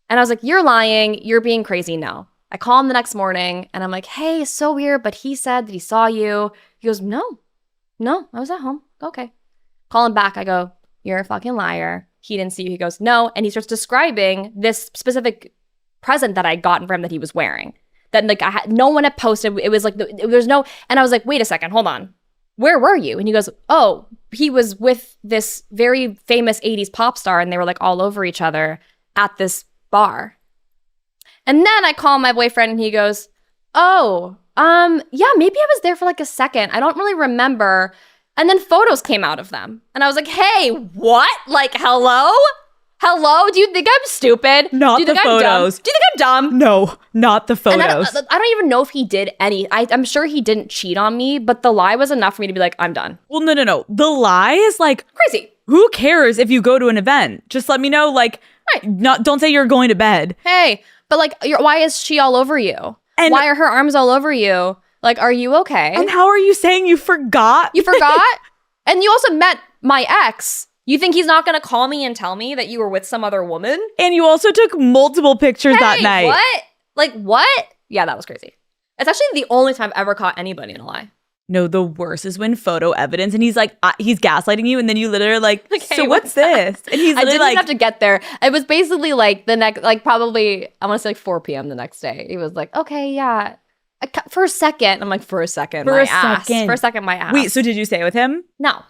And I was like, you're lying. You're being crazy. No. I call him the next morning and I'm like, hey, it's so weird, but he said that he saw you. He goes, no, I was at home. Okay. Call him back. I go, you're a fucking liar. He didn't see you. He goes, no. And he starts describing this specific present that I had gotten for him that he was wearing. That like no one had posted. It was like, there's no, and I was like, wait a second, hold on. Where were you? And he goes, oh, he was with this very famous 80s pop star and they were like all over each other at this bar. And then I call my boyfriend and he goes, oh, yeah, maybe I was there for like a second. I don't really remember. And then photos came out of them. And I was like, hey, what? Like, hello? Do you think I'm stupid? Not Do you the think I'm dumb? photos. Do you think I'm dumb? No, not the And photos. I don't even know if he did any. I'm sure he didn't cheat on me, but the lie was enough for me to be like, I'm done. Well, no. The lie is like, Crazy. who cares if you go to an event? Just let me know, like, don't say you're going to bed. Hey, but like, why is she all over you? And why are her arms all over you? Like, are you okay? And how are you saying you forgot? You forgot? And you also met my ex. You think he's not going to call me and tell me that you were with some other woman? And you also took multiple pictures that night. What? Like, what? Yeah, that was crazy. It's actually the only time I've ever caught anybody in a lie. No, the worst is when photo evidence and he's like, he's gaslighting you. And then you literally are like, Hey, so what's this? And he's I literally didn't like, have to get there. It was basically like the next, like probably, I want to say like 4 p.m. the next day. He was like, okay, yeah. For a second. I'm like, for a second, my ass. For a second, my ass. Wait, so did you stay with him? No.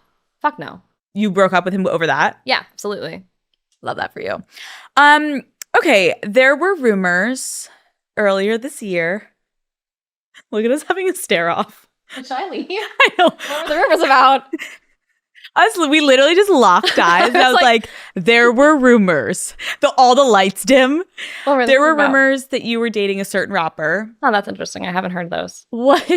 Fuck no. You broke up with him over that? Yeah, absolutely. Love that for you. Okay, there were rumors earlier this year. Look at us having a stare off. Should I leave? I know. What were the rumors about? We literally just locked eyes. And I was like, there were rumors. All the lights dim. There were rumors that you were dating a certain rapper. Oh, that's interesting. I haven't heard those. What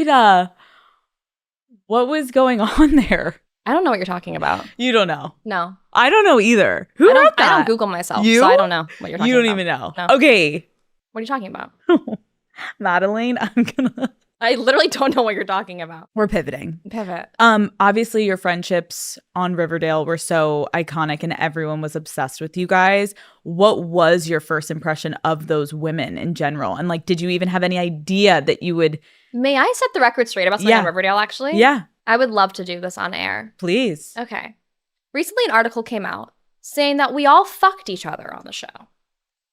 was going on there? I don't know what you're talking about. You don't know. No. I don't know either. Who wrote that? I don't Google myself, You? so I don't know what you're talking about. You don't even know. No. Okay. What are you talking about? Madelaine, I literally don't know what you're talking about. we're pivoting. Pivot. Obviously your friendships on Riverdale were so iconic and everyone was obsessed with you guys. What was your first impression of those women in general? And like, did you even have any idea that you would? May I set the record straight about something on Riverdale, actually? Yeah. I would love to do this on air. Please. Okay. Recently, an article came out saying that we all fucked each other on the show.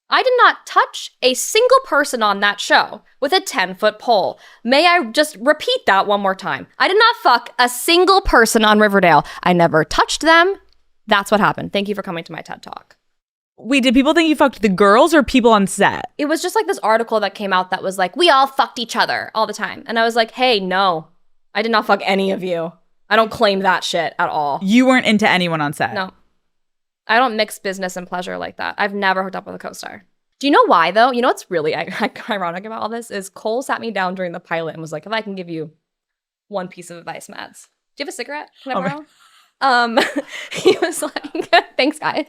I did not touch a single person on that show with a 10-foot pole. May I just repeat that one more time? I did not fuck a single person on Riverdale. I never touched them. That's what happened. Thank you for coming to my TED Talk. Wait, did people think you fucked the girls or people on set? It was just like this article that came out that was like, we all fucked each other all the time. And I was like, hey, no, I did not fuck any of you. I don't claim that shit at all. You weren't into anyone on set? No. I don't mix business and pleasure like that. I've never hooked up with a co-star. Do you know why, though? You know what's really ironic about all this is Cole sat me down during the pilot and was like, if I can give you one piece of advice, Mads. Do you have a cigarette? Can I borrow? He was like, thanks, guys.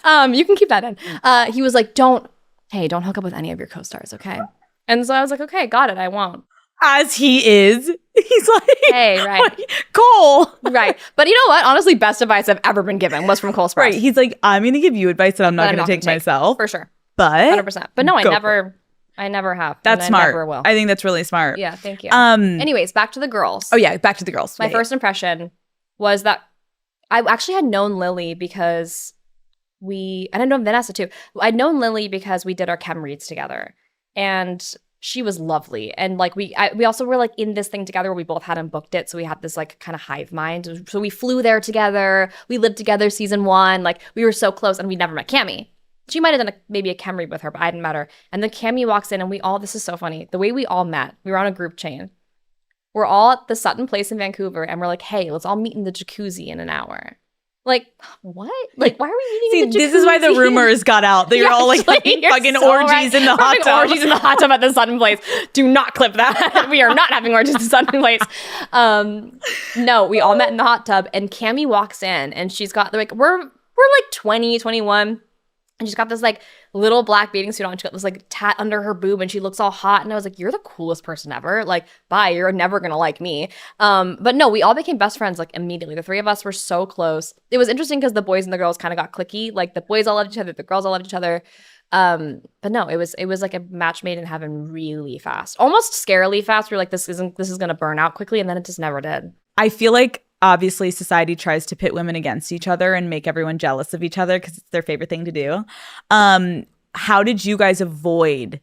You can keep that in. He was like, don't hook up with any of your co-stars, okay? And so I was like, okay, got it, I won't. As he is. He's like, hey, right. Cole. Right. But you know what? Honestly, best advice I've ever been given was from Cole Sprouse. Right. He's like, I'm going to give you advice that I'm not going to take myself. For sure. But 100%. But no, I never have. That's smart. I never will. I think that's really smart. Yeah, thank you. Anyways, back to the girls. Oh yeah, back to the girls. My first impression was that I actually had known Lily because and I know Vanessa too. I'd known Lily because we did our chem reads together. And she was lovely. And like we also were like in this thing together where we both hadn't booked it. So we had this like kind of hive mind. So we flew there together. We lived together season 1. Like we were so close and we never met Cammie. She might have done maybe a chem read with her, but I didn't met her. And then Cammie walks in and this is so funny. The way we all met, we were on a group chain. We're all at the Sutton Place in Vancouver and we're like, hey, let's all meet in the jacuzzi in an hour. Like, what? Like, why are we meeting in the jacuzzi? This is why the rumors got out. They were all like fucking orgies in the hot tub. Orgies in the hot tub at the Sutton Place. Do not clip that. We are not having orgies in the Sutton Place. No, we all met in the hot tub and Cammie walks in and she's got like, we're like 20, 21. And she's got this like little black bathing suit on. She got this like tat under her boob and she looks all hot. And I was like, you're the coolest person ever. Like, bye, you're never gonna like me. But no, we all became best friends like immediately. The 3 of us were so close. It was interesting because the boys and the girls kind of got cliquey. Like the boys all loved each other, the girls all loved each other. But no, it was like a match made in heaven really fast. Almost scarily fast. We were like, this is gonna burn out quickly, and then it just never did. I feel like obviously society tries to pit women against each other and make everyone jealous of each other because it's their favorite thing to do. How did you guys avoid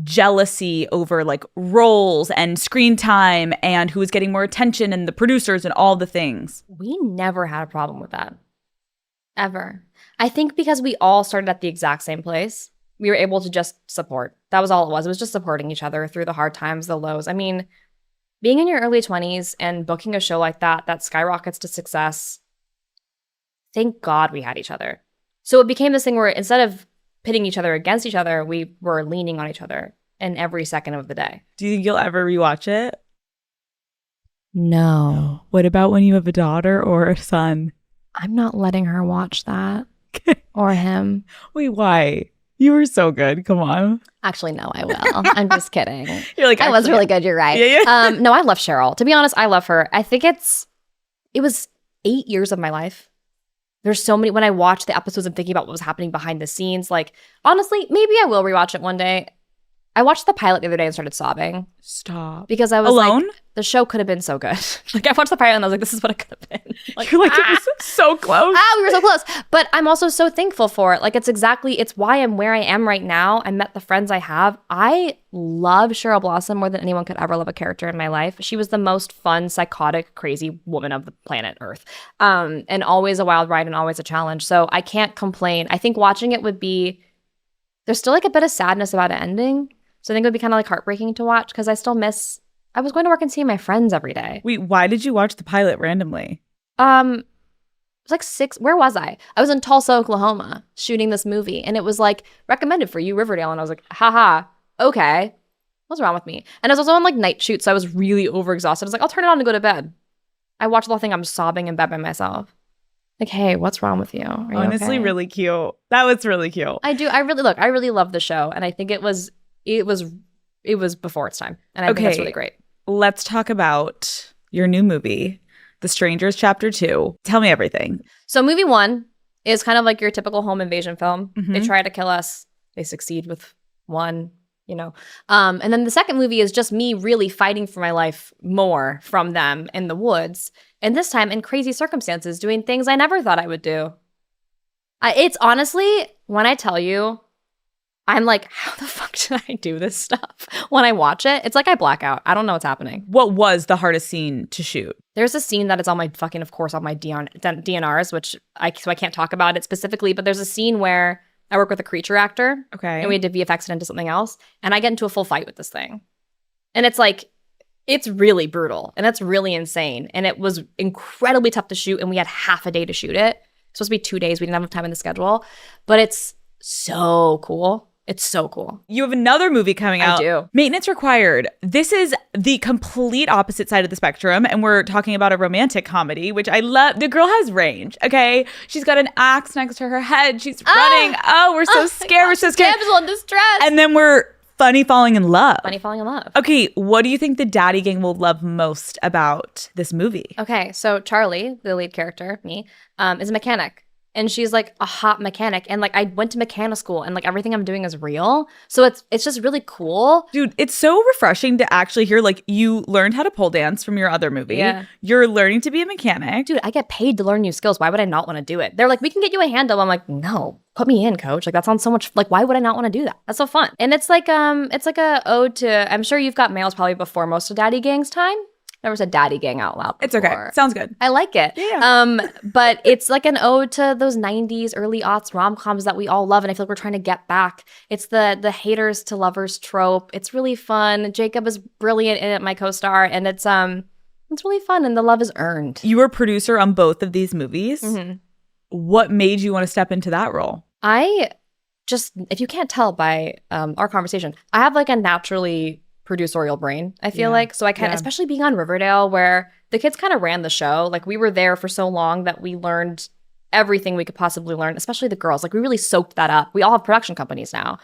jealousy over like roles and screen time and who was getting more attention and the producers and all the things? We never had a problem with that. Ever. I think because we all started at the exact same place, we were able to just support. That was all it was. It was just supporting each other through the hard times, the lows. I mean, being in your early 20s and booking a show like that skyrockets to success, thank God we had each other. So it became this thing where instead of pitting each other against each other, we were leaning on each other in every second of the day. Do you think you'll ever rewatch it? No. What about when you have a daughter or a son? I'm not letting her watch that. Or him. Wait, why? You were so good. Come on. Actually, no, I will. I'm just kidding. You're like, I was really good. You're right. Yeah. No, I love Cheryl. To be honest, I love her. I think it was 8 years of my life. There's so many, when I watch the episodes, I'm thinking about what was happening behind the scenes. Like, honestly, maybe I will rewatch it one day. I watched the pilot the other day and started sobbing. Stop. Because I was alone? Like, the show could have been so good. Like, I watched the pilot and I was like, this is what it could have been. Like, you're like, it was so close. We were so close. But I'm also so thankful for it. Like, it's why I'm where I am right now. I met the friends I have. I love Cheryl Blossom more than anyone could ever love a character in my life. She was the most fun, psychotic, crazy woman of the planet Earth. And always a wild ride and always a challenge. So I can't complain. I think watching it would be, there's still like a bit of sadness about it ending. So I think it would be kind of like heartbreaking to watch because I was going to work and seeing my friends every day. Wait, why did you watch the pilot randomly? It was like 6, where was I? I was in Tulsa, Oklahoma shooting this movie and it was like recommended for you, Riverdale. And I was like, haha, okay. What's wrong with me? And I was also on like night shoot. So I was really overexhausted. I was like, I'll turn it on and go to bed. I watched the whole thing. I'm sobbing in bed by myself. Like, hey, what's wrong with you? Are you honestly okay? Really cute. That was really cute. I really love the show. And I think it was before its time. And I think that's really great. Let's talk about your new movie, The Strangers Chapter 2. Tell me everything. So movie 1 is kind of like your typical home invasion film. Mm-hmm. They try to kill us. They succeed with one, you know. And then the second movie is just me really fighting for my life more from them in the woods. And this time in crazy circumstances, doing things I never thought I would do. It's honestly, when I tell you, I'm like, how the fuck did I do this stuff? When I watch it, it's like I black out. I don't know what's happening. What was the hardest scene to shoot? There's a scene that is on my fucking, of course, on my DNRs, which I can't talk about it specifically, but there's a scene where I work with a creature actor. Okay. And we had to VFX it into something else. And I get into a full fight with this thing. And it's like, it's really brutal. And it's really insane. And it was incredibly tough to shoot. And we had half a day to shoot it. It's supposed to be 2 days. We didn't have enough time in the schedule. But it's so cool. It's so cool. You have another movie coming out. I do. Maintenance Required. This is the complete opposite side of the spectrum. And we're talking about a romantic comedy, which I love. The girl has range, okay? She's got an axe next to her head. She's running. Oh, we're so scared. We're so scared. Damsel in distress. And then we're funny falling in love. Funny falling in love. Okay, what do you think the daddy gang will love most about this movie? Okay, so Charlie, the lead character, me, is a mechanic. And she's like a hot mechanic. And like I went to mechanic school and like everything I'm doing is real. So it's just really cool. Dude, it's so refreshing to actually hear like you learned how to pole dance from your other movie. Yeah. You're learning to be a mechanic. Dude, I get paid to learn new skills. Why would I not want to do it? They're like, we can get you a handle. I'm like, no, put me in, coach. Like that sounds so much like why would I not want to do that? That's so fun. And it's like a ode to, I'm sure you've got mails probably before most of Daddy Gang's time. Never said daddy gang out loud before. It's okay. Sounds good. I like it. Yeah. But it's like an ode to those 90s, early aughts rom-coms that we all love. And I feel like we're trying to get back. It's the haters to lovers trope. It's really fun. Jacob is brilliant in it, my co-star. And it's really fun. And the love is earned. You were a producer on both of these movies. Mm-hmm. What made you want to step into that role? I just, if you can't tell by our conversation, I have like a naturally producerial brain, I feel like. So I kind of, especially being on Riverdale where the kids kind of ran the show. Like we were there for so long that we learned everything we could possibly learn, especially the girls. Like we really soaked that up. We all have production companies now.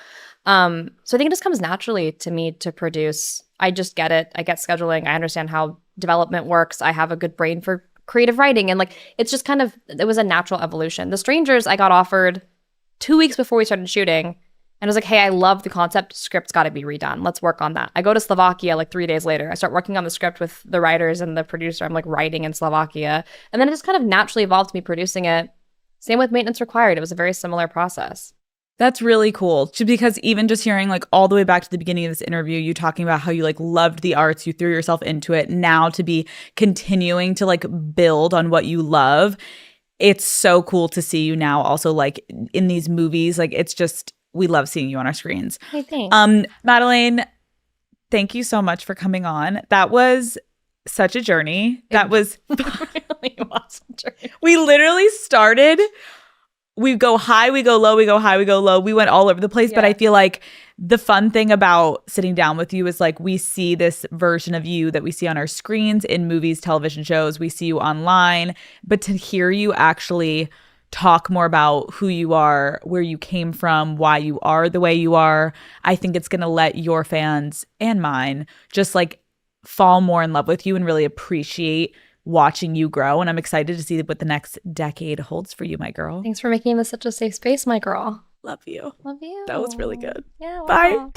So I think it just comes naturally to me to produce. I just get it. I get scheduling. I understand how development works. I have a good brain for creative writing. And like, it's just kind of, it was a natural evolution. The Strangers, I got offered 2 weeks before we started shooting. And I was like, hey, I love the concept. Script's got to be redone. Let's work on that. I go to Slovakia like 3 days later. I start working on the script with the writers and the producer. I'm like writing in Slovakia. And then it just kind of naturally evolved to me producing it. Same with Maintenance Required. It was a very similar process. That's really cool. Because even just hearing like all the way back to the beginning of this interview, you talking about how you like loved the arts, you threw yourself into it. Now to be continuing to like build on what you love. It's so cool to see you now also like in these movies. Like it's just, we love seeing you on our screens. Hey, thanks. Madelaine, thank you so much for coming on. That was such a journey. That was really was a journey. We literally started, we go high, we go low, we go high, we go low. We went all over the place, but I feel like the fun thing about sitting down with you is like we see this version of you that we see on our screens in movies, television shows. We see you online, but to hear you actually talk more about who you are, where you came from, why you are the way you are, I think it's going to let your fans and mine just like fall more in love with you and really appreciate watching you grow. And I'm excited to see what the next decade holds for you, my girl. Thanks for making this such a safe space, my girl. Love you. Love you. That was really good. Yeah. Bye. Wow.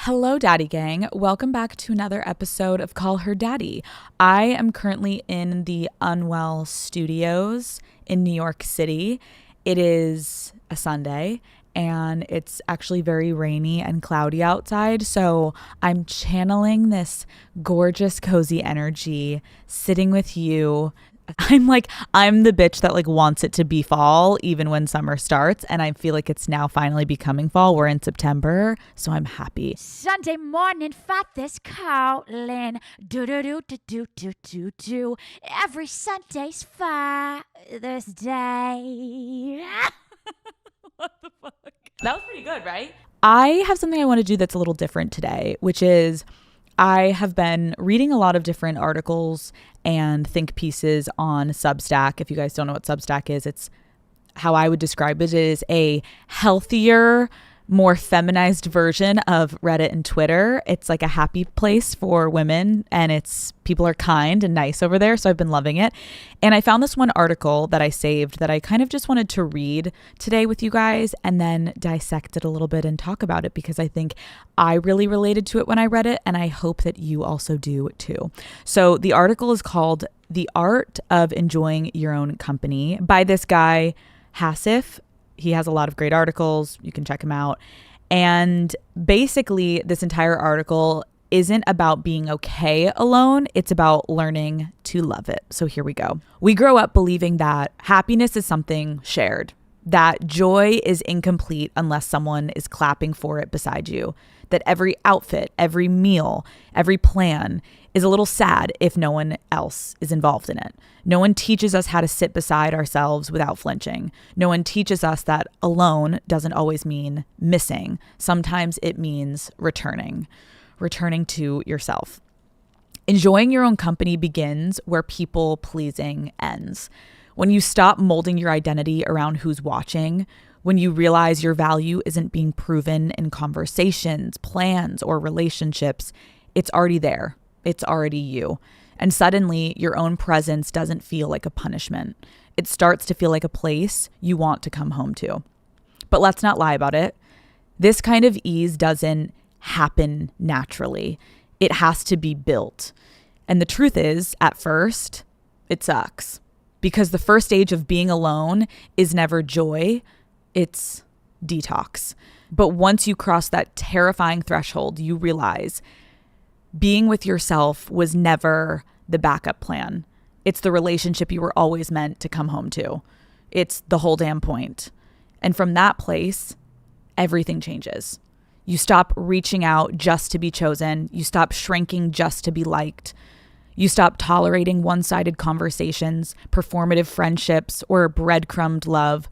Hello, Daddy Gang. Welcome back to another episode of Call Her Daddy. I am currently in the Unwell Studios in New York City. It is a Sunday and it's actually very rainy and cloudy outside. So I'm channeling this gorgeous, cozy energy, sitting with you. I'm the bitch that like wants it to be fall even when summer starts, and I feel like it's now finally becoming fall. We're in September, so I'm happy. Sunday morning, Father's calling. Do do do do do do do do. Every Sunday's Father's Day. What the fuck? That was pretty good, right? I have something I want to do that's a little different today, which is I have been reading a lot of different articles and think pieces on Substack. If you guys don't know what Substack is, it's how I would describe it is a healthier more feminized version of Reddit and Twitter. It's like a happy place for women, and people are kind and nice over there. So I've been loving it. And I found this one article that I saved that I kind of just wanted to read today with you guys and then dissect it a little bit and talk about it, because I think I really related to it when I read it, and I hope that you also do too. So the article is called "The Art of Enjoying Your Own Company" by this guy, Hassif. He has a lot of great articles. You can check him out. And basically, this entire article isn't about being okay alone. It's about learning to love it. So here we go. We grow up believing that happiness is something shared, that joy is incomplete unless someone is clapping for it beside you, that every outfit, every meal, every plan is a little sad if no one else is involved in it. No one teaches us how to sit beside ourselves without flinching. No one teaches us that alone doesn't always mean missing. Sometimes it means returning to yourself. Enjoying your own company begins where people pleasing ends. When you stop molding your identity around who's watching, when you realize your value isn't being proven in conversations, plans, or relationships, it's already there. It's already you. And suddenly, your own presence doesn't feel like a punishment. It starts to feel like a place you want to come home to. But let's not lie about it. This kind of ease doesn't happen naturally. It has to be built. And the truth is, at first, it sucks. Because the first stage of being alone is never joy, it's detox. But once you cross that terrifying threshold, you realize being with yourself was never the backup plan. It's the relationship you were always meant to come home to. It's the whole damn point. And from that place, everything changes. You stop reaching out just to be chosen. You stop shrinking just to be liked. You stop tolerating one-sided conversations, performative friendships, or breadcrumbed love.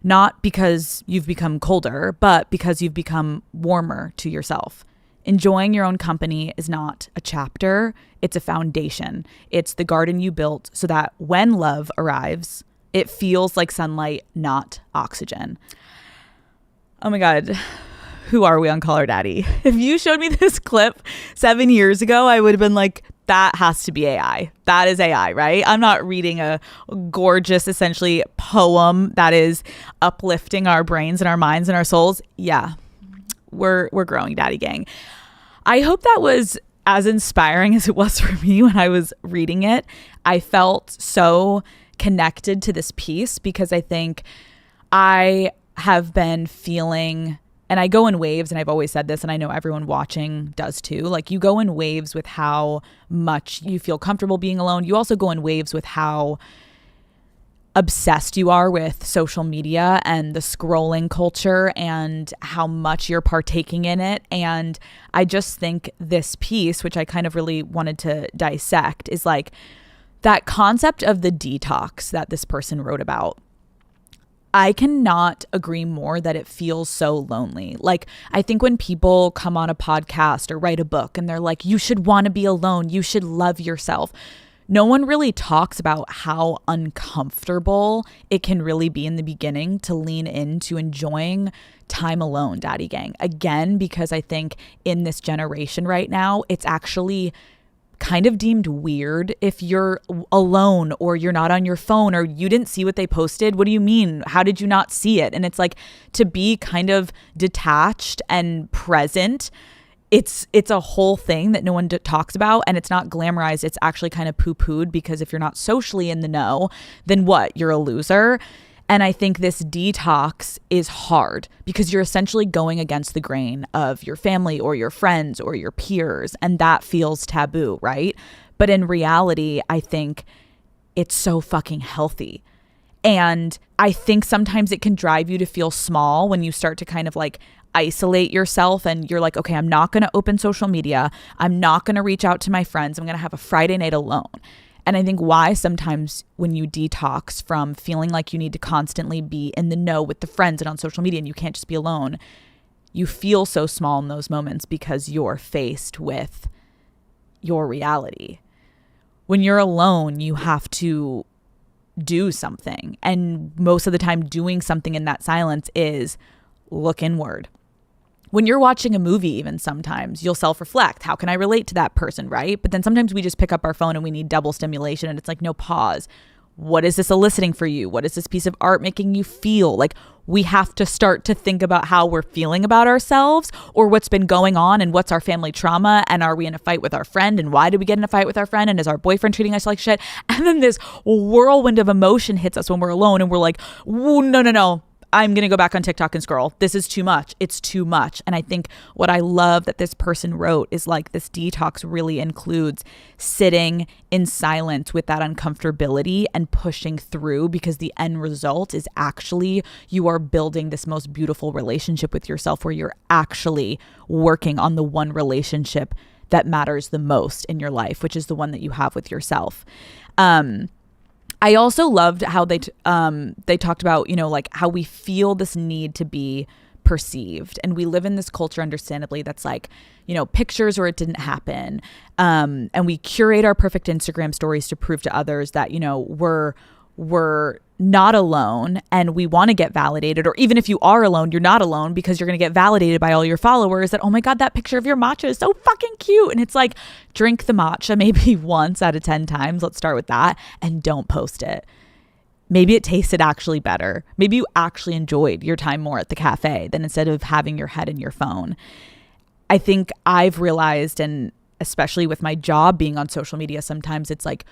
Not because you've become colder, but because you've become warmer to yourself. Enjoying your own company is not a chapter, it's a foundation. It's the garden you built so that when love arrives, it feels like sunlight, not oxygen. Oh my God, who are we on Call Her Daddy? If you showed me this clip 7 years ago, I would have been like, that has to be AI. That is AI, right? I'm not reading a gorgeous, essentially, poem that is uplifting our brains and our minds and our souls. Yeah, we're growing, Daddy Gang. I hope that was as inspiring as it was for me when I was reading it. I felt so connected to this piece because I think I have been feeling, and I go in waves, and I've always said this, and I know everyone watching does too. Like, you go in waves with how much you feel comfortable being alone. You also go in waves with how obsessed you are with social media and the scrolling culture and how much you're partaking in it. And I just think this piece, which I kind of really wanted to dissect, is like that concept of the detox that this person wrote about. I cannot agree more that it feels so lonely. Like, I think when people come on a podcast or write a book and they're like, you should want to be alone, you should love yourself, no one really talks about how uncomfortable it can really be in the beginning to lean into enjoying time alone, Daddy Gang. Again, because I think in this generation right now, it's actually kind of deemed weird if you're alone or you're not on your phone or you didn't see what they posted. What do you mean? How did you not see it? And it's like, to be kind of detached and present, it's a whole thing that no one talks about, and it's not glamorized. It's actually kind of poo-pooed because if you're not socially in the know, then what? You're a loser. And I think this detox is hard because you're essentially going against the grain of your family or your friends or your peers, and that feels taboo, right? But in reality, I think it's so fucking healthy. And I think sometimes it can drive you to feel small when you start to kind of like isolate yourself and you're like, okay, I'm not going to open social media. I'm not going to reach out to my friends. I'm going to have a Friday night alone. And I think why sometimes when you detox from feeling like you need to constantly be in the know with the friends and on social media and you can't just be alone, you feel so small in those moments because you're faced with your reality. When you're alone, you have to do something. And most of the time doing something in that silence is look inward. When you're watching a movie, even sometimes you'll self-reflect. How can I relate to that person, right? But then sometimes we just pick up our phone and we need double stimulation, and it's like, no, pause. What is this eliciting for you? What is this piece of art making you feel? Like, we have to start to think about how we're feeling about ourselves, or what's been going on, and what's our family trauma, and are we in a fight with our friend, and why did we get in a fight with our friend, and is our boyfriend treating us like shit? And then this whirlwind of emotion hits us when we're alone, and we're like, no, I'm going to go back on TikTok and scroll. This is too much. It's too much. And I think what I love that this person wrote is like, this detox really includes sitting in silence with that uncomfortability and pushing through, because the end result is actually you are building this most beautiful relationship with yourself, where you're actually working on the one relationship that matters the most in your life, which is the one that you have with yourself. I also loved how they talked about, you know, like how we feel this need to be perceived. And we live in this culture, understandably, that's like, you know, pictures or it didn't happen. And we curate our perfect Instagram stories to prove to others that, you know, we're not alone, and we want to get validated. Or even if you are alone, you're not alone, because you're going to get validated by all your followers that, oh my God, that picture of your matcha is so fucking cute. And it's like, drink the matcha maybe once out of 10 times. Let's start with that. And don't post it. Maybe it tasted actually better. Maybe you actually enjoyed your time more at the cafe than instead of having your head in your phone. I think I've realized, and especially with my job being on social media, sometimes it's like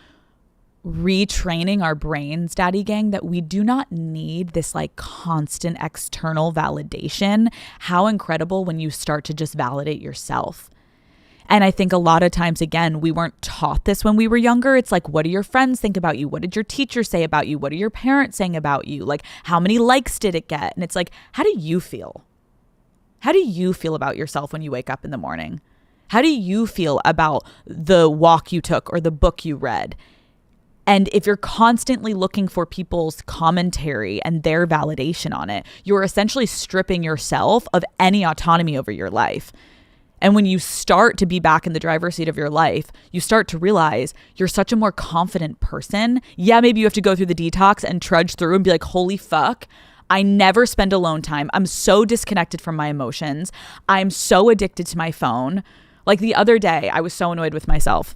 retraining our brains, daddy gang, that we do not need this like constant external validation. How incredible when you start to just validate yourself. And I think a lot of times, again, we weren't taught this when we were younger. It's like, what do your friends think about you? What did your teacher say about you? What are your parents saying about you? Like, how many likes did it get? And it's like, how do you feel? How do you feel about yourself when you wake up in the morning? How do you feel about the walk you took or the book you read? And if you're constantly looking for people's commentary and their validation on it, you're essentially stripping yourself of any autonomy over your life. And when you start to be back in the driver's seat of your life, you start to realize you're such a more confident person. Yeah, maybe you have to go through the detox and trudge through and be like, holy fuck, I never spend alone time. I'm so disconnected from my emotions. I'm so addicted to my phone. Like the other day, I was so annoyed with myself.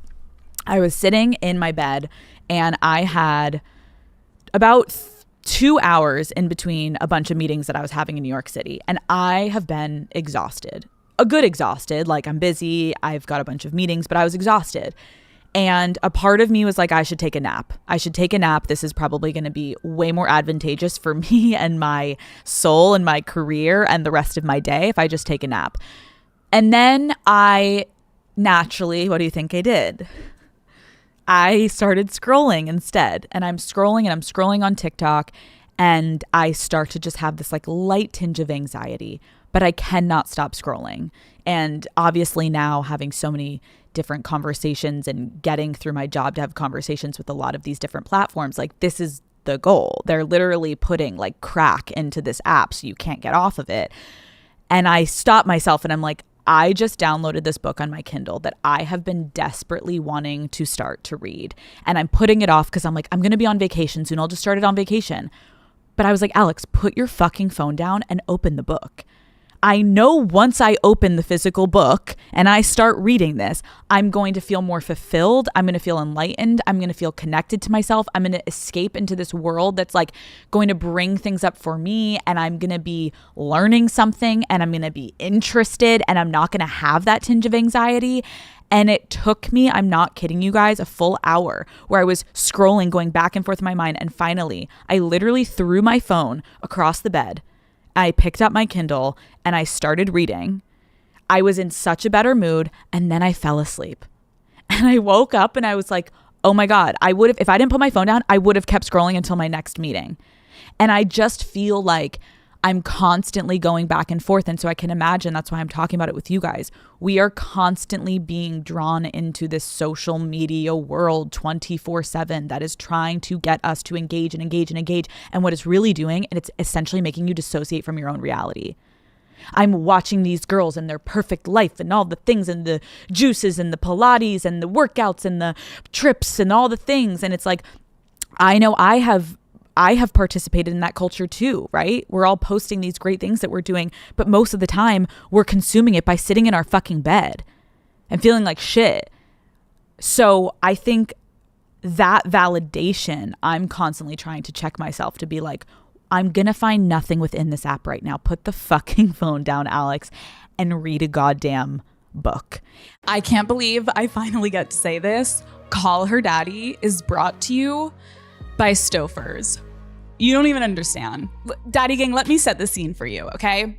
I was sitting in my bed and I had about 2 hours in between a bunch of meetings that I was having in New York City. And I have been exhausted, a good exhausted. Like, I'm busy, I've got a bunch of meetings, but I was exhausted. And a part of me was like, I should take a nap. This is probably going to be way more advantageous for me and my soul and my career and the rest of my day if I just take a nap. And then I naturally, what do you think I did? I started scrolling instead, and I'm scrolling on TikTok, and I start to just have this like light tinge of anxiety, but I cannot stop scrolling. And obviously now, having so many different conversations and getting through my job to have conversations with a lot of these different platforms, like, this is the goal. They're literally putting like crack into this app so you can't get off of it. And I stop myself and I'm like, I just downloaded this book on my Kindle that I have been desperately wanting to start to read. And I'm putting it off because I'm like, I'm going to be on vacation soon. I'll just start it on vacation. But I was like, Alex, put your fucking phone down and open the book. I know once I open the physical book and I start reading this, I'm going to feel more fulfilled. I'm going to feel enlightened. I'm going to feel connected to myself. I'm going to escape into this world that's like going to bring things up for me, and I'm going to be learning something, and I'm going to be interested, and I'm not going to have that tinge of anxiety. And it took me, I'm not kidding you guys, a full hour where I was scrolling, going back and forth in my mind. And finally, I literally threw my phone across the bed. I picked up my Kindle and I started reading. I was in such a better mood, and then I fell asleep. And I woke up and I was like, oh my God, if I didn't put my phone down, I would have kept scrolling until my next meeting. And I just feel like I'm constantly going back and forth. And so I can imagine that's why I'm talking about it with you guys. We are constantly being drawn into this social media world 24/7 that is trying to get us to engage and engage and engage. And what it's really doing, and it's essentially making you dissociate from your own reality. I'm watching these girls and their perfect life and all the things and the juices and the Pilates and the workouts and the trips and all the things. And it's like, I know I have I have participated in that culture too, right? We're all posting these great things that we're doing, but most of the time we're consuming it by sitting in our fucking bed and feeling like shit. So I think that validation, I'm constantly trying to check myself to be like, I'm going to find nothing within this app right now. Put the fucking phone down, Alex, and read a goddamn book. I can't believe I finally get to say this. Call Her Daddy is brought to you by Stouffer's. You don't even understand. Daddy gang, let me set the scene for you, okay?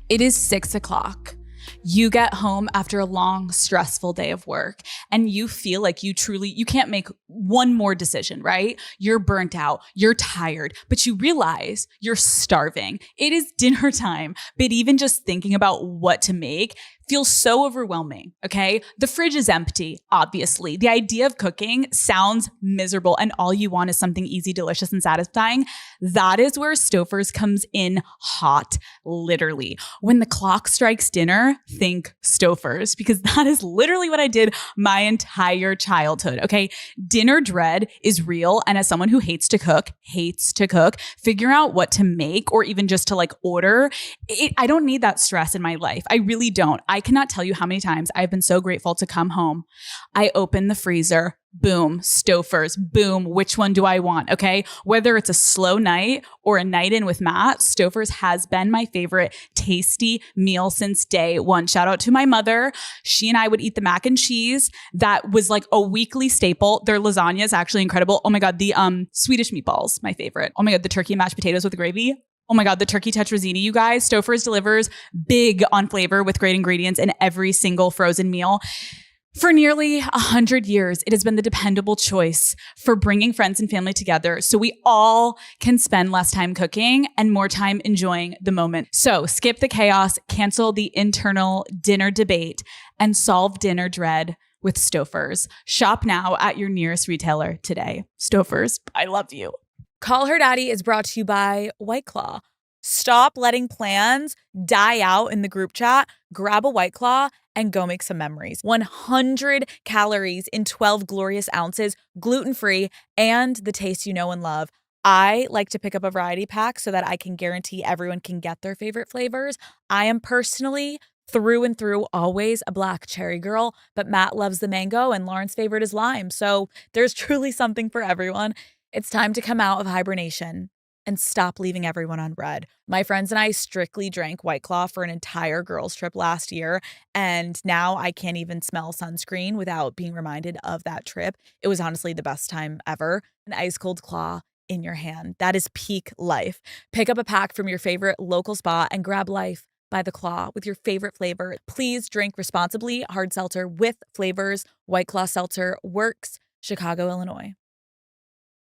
It is 6 o'clock. You get home after a long, stressful day of work and you feel like you can't make one more decision, right? You're burnt out, you're tired, but you realize you're starving. It is dinner time, but even just thinking about what to make feels so overwhelming, okay? The fridge is empty, obviously. The idea of cooking sounds miserable and all you want is something easy, delicious, and satisfying. That is where Stouffer's comes in hot, literally. When the clock strikes dinner, think Stouffer's, because that is literally what I did my entire childhood, okay? Dinner dread is real, and as someone who hates to cook, figuring out what to make or even just to like order, I don't need that stress in my life. I really don't. I cannot tell you how many times I've been so grateful to come home. I open the freezer, boom, Stouffer's, boom, which one do I want, okay? Whether it's a slow night or a night in with Matt, Stouffer's has been my favorite tasty meal since day one. Shout out to my mother. She and I would eat the mac and cheese. That was like a weekly staple. Their lasagna is actually incredible. Oh my God, the Swedish meatballs, my favorite. Oh my God, the turkey and mashed potatoes with the gravy. Oh my God, the turkey tetrazzini, you guys. Stouffer's delivers big on flavor with great ingredients in every single frozen meal. For nearly 100 years, it has been the dependable choice for bringing friends and family together so we all can spend less time cooking and more time enjoying the moment. So skip the chaos, cancel the internal dinner debate, and solve dinner dread with Stouffer's. Shop now at your nearest retailer today. Stouffer's, I love you. Call Her Daddy is brought to you by White Claw. Stop letting plans die out in the group chat. Grab a White Claw and go make some memories. 100 calories in 12 glorious ounces, gluten-free, and the taste you know and love. I like to pick up a variety pack so that I can guarantee everyone can get their favorite flavors. I am personally through and through always a black cherry girl, but Matt loves the mango and Lauren's favorite is lime. So there's truly something for everyone. It's time to come out of hibernation and stop leaving everyone on red. My friends and I strictly drank White Claw for an entire girls' trip last year, and now I can't even smell sunscreen without being reminded of that trip. It was honestly the best time ever. An ice cold claw in your hand. That is peak life. Pick up a pack from your favorite local spot and grab life by the claw with your favorite flavor. Please drink responsibly. Hard seltzer with flavors. White Claw Seltzer works. Chicago, Illinois.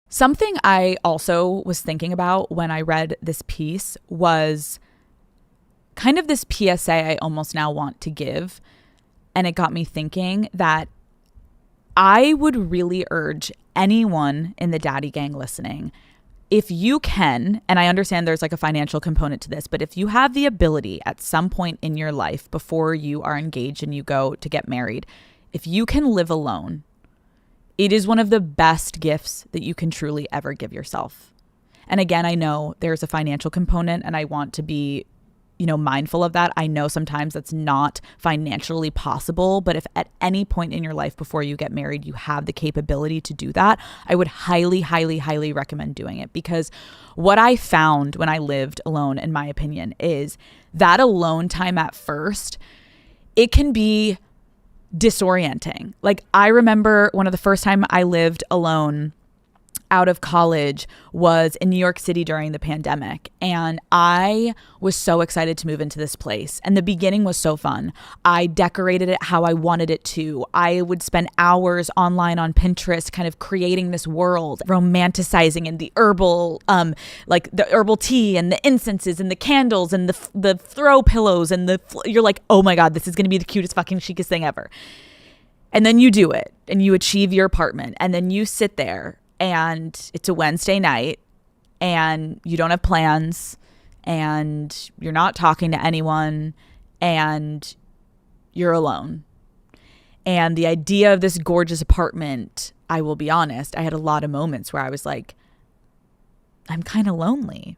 Something I also was thinking about when I read this piece was kind of this PSA I almost now want to give. And it got me thinking that I would really urge anyone in the Daddy Gang listening, if you can, and I understand there's like a financial component to this, but if you have the ability at some point in your life before you are engaged and you go to get married, if you can live alone, it is one of the best gifts that you can truly ever give yourself. And again, I know there's a financial component and I want to be, mindful of that. I know sometimes that's not financially possible, but if at any point in your life before you get married, you have the capability to do that, I would highly, highly, highly recommend doing it. Because what I found when I lived alone, in my opinion, is that alone time at first, it can be disorienting. Like I remember one of the first time I lived alone out of college was in New York City during the pandemic. And I was so excited to move into this place. And the beginning was so fun. I decorated it how I wanted it to. I would spend hours online on Pinterest kind of creating this world, romanticizing in the herbal, like the herbal tea and the incenses and the candles and the throw pillows and you're like, oh my God, this is going to be the cutest fucking chicest thing ever. And then you do it and you achieve your apartment and then you sit there and it's a Wednesday night and you don't have plans and you're not talking to anyone and you're alone. And the idea of this gorgeous apartment, I will be honest, I had a lot of moments where I was like, I'm kind of lonely.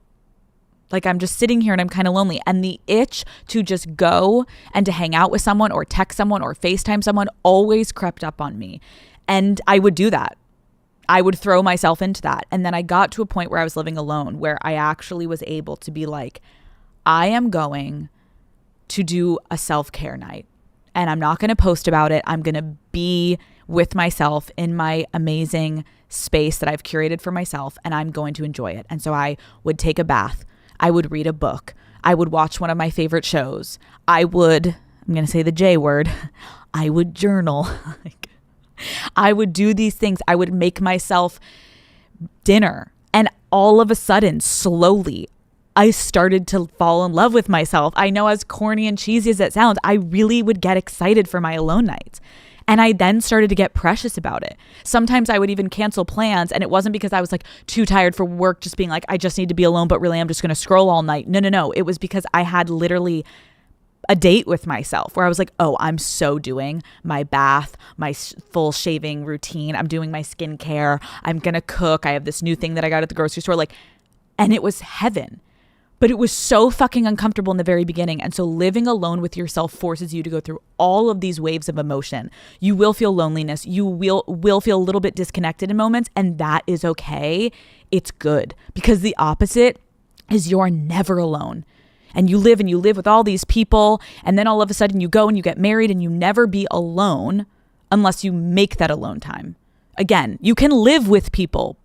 Like I'm just sitting here and I'm kind of lonely. And the itch to just go and to hang out with someone or text someone or FaceTime someone always crept up on me. And I would do that. I would throw myself into that. And then I got to a point where I was living alone, where I actually was able to be like, I am going to do a self-care night. And I'm not going to post about it. I'm going to be with myself in my amazing space that I've curated for myself, and I'm going to enjoy it. And so I would take a bath. I would read a book. I would watch one of my favorite shows. I'm going to say the J word, I would journal. I would do these things. I would make myself dinner. And all of a sudden, slowly, I started to fall in love with myself. I know, as corny and cheesy as it sounds, I really would get excited for my alone nights. And I then started to get precious about it. Sometimes I would even cancel plans, and it wasn't because I was like too tired for work, just being like, I just need to be alone, but really I'm just going to scroll all night. No. It was because I had literally a date with myself where I was like, oh, I'm so doing my bath, my full shaving routine. I'm doing my skincare. I'm going to cook. I have this new thing that I got at the grocery store. And it was heaven. But it was so fucking uncomfortable in the very beginning. And so living alone with yourself forces you to go through all of these waves of emotion. You will feel loneliness. You will feel a little bit disconnected in moments. And that is okay. It's good, because the opposite is you're never alone. And you live with all these people. And then all of a sudden you go and you get married and you never be alone unless you make that alone time. Again, you can live with people,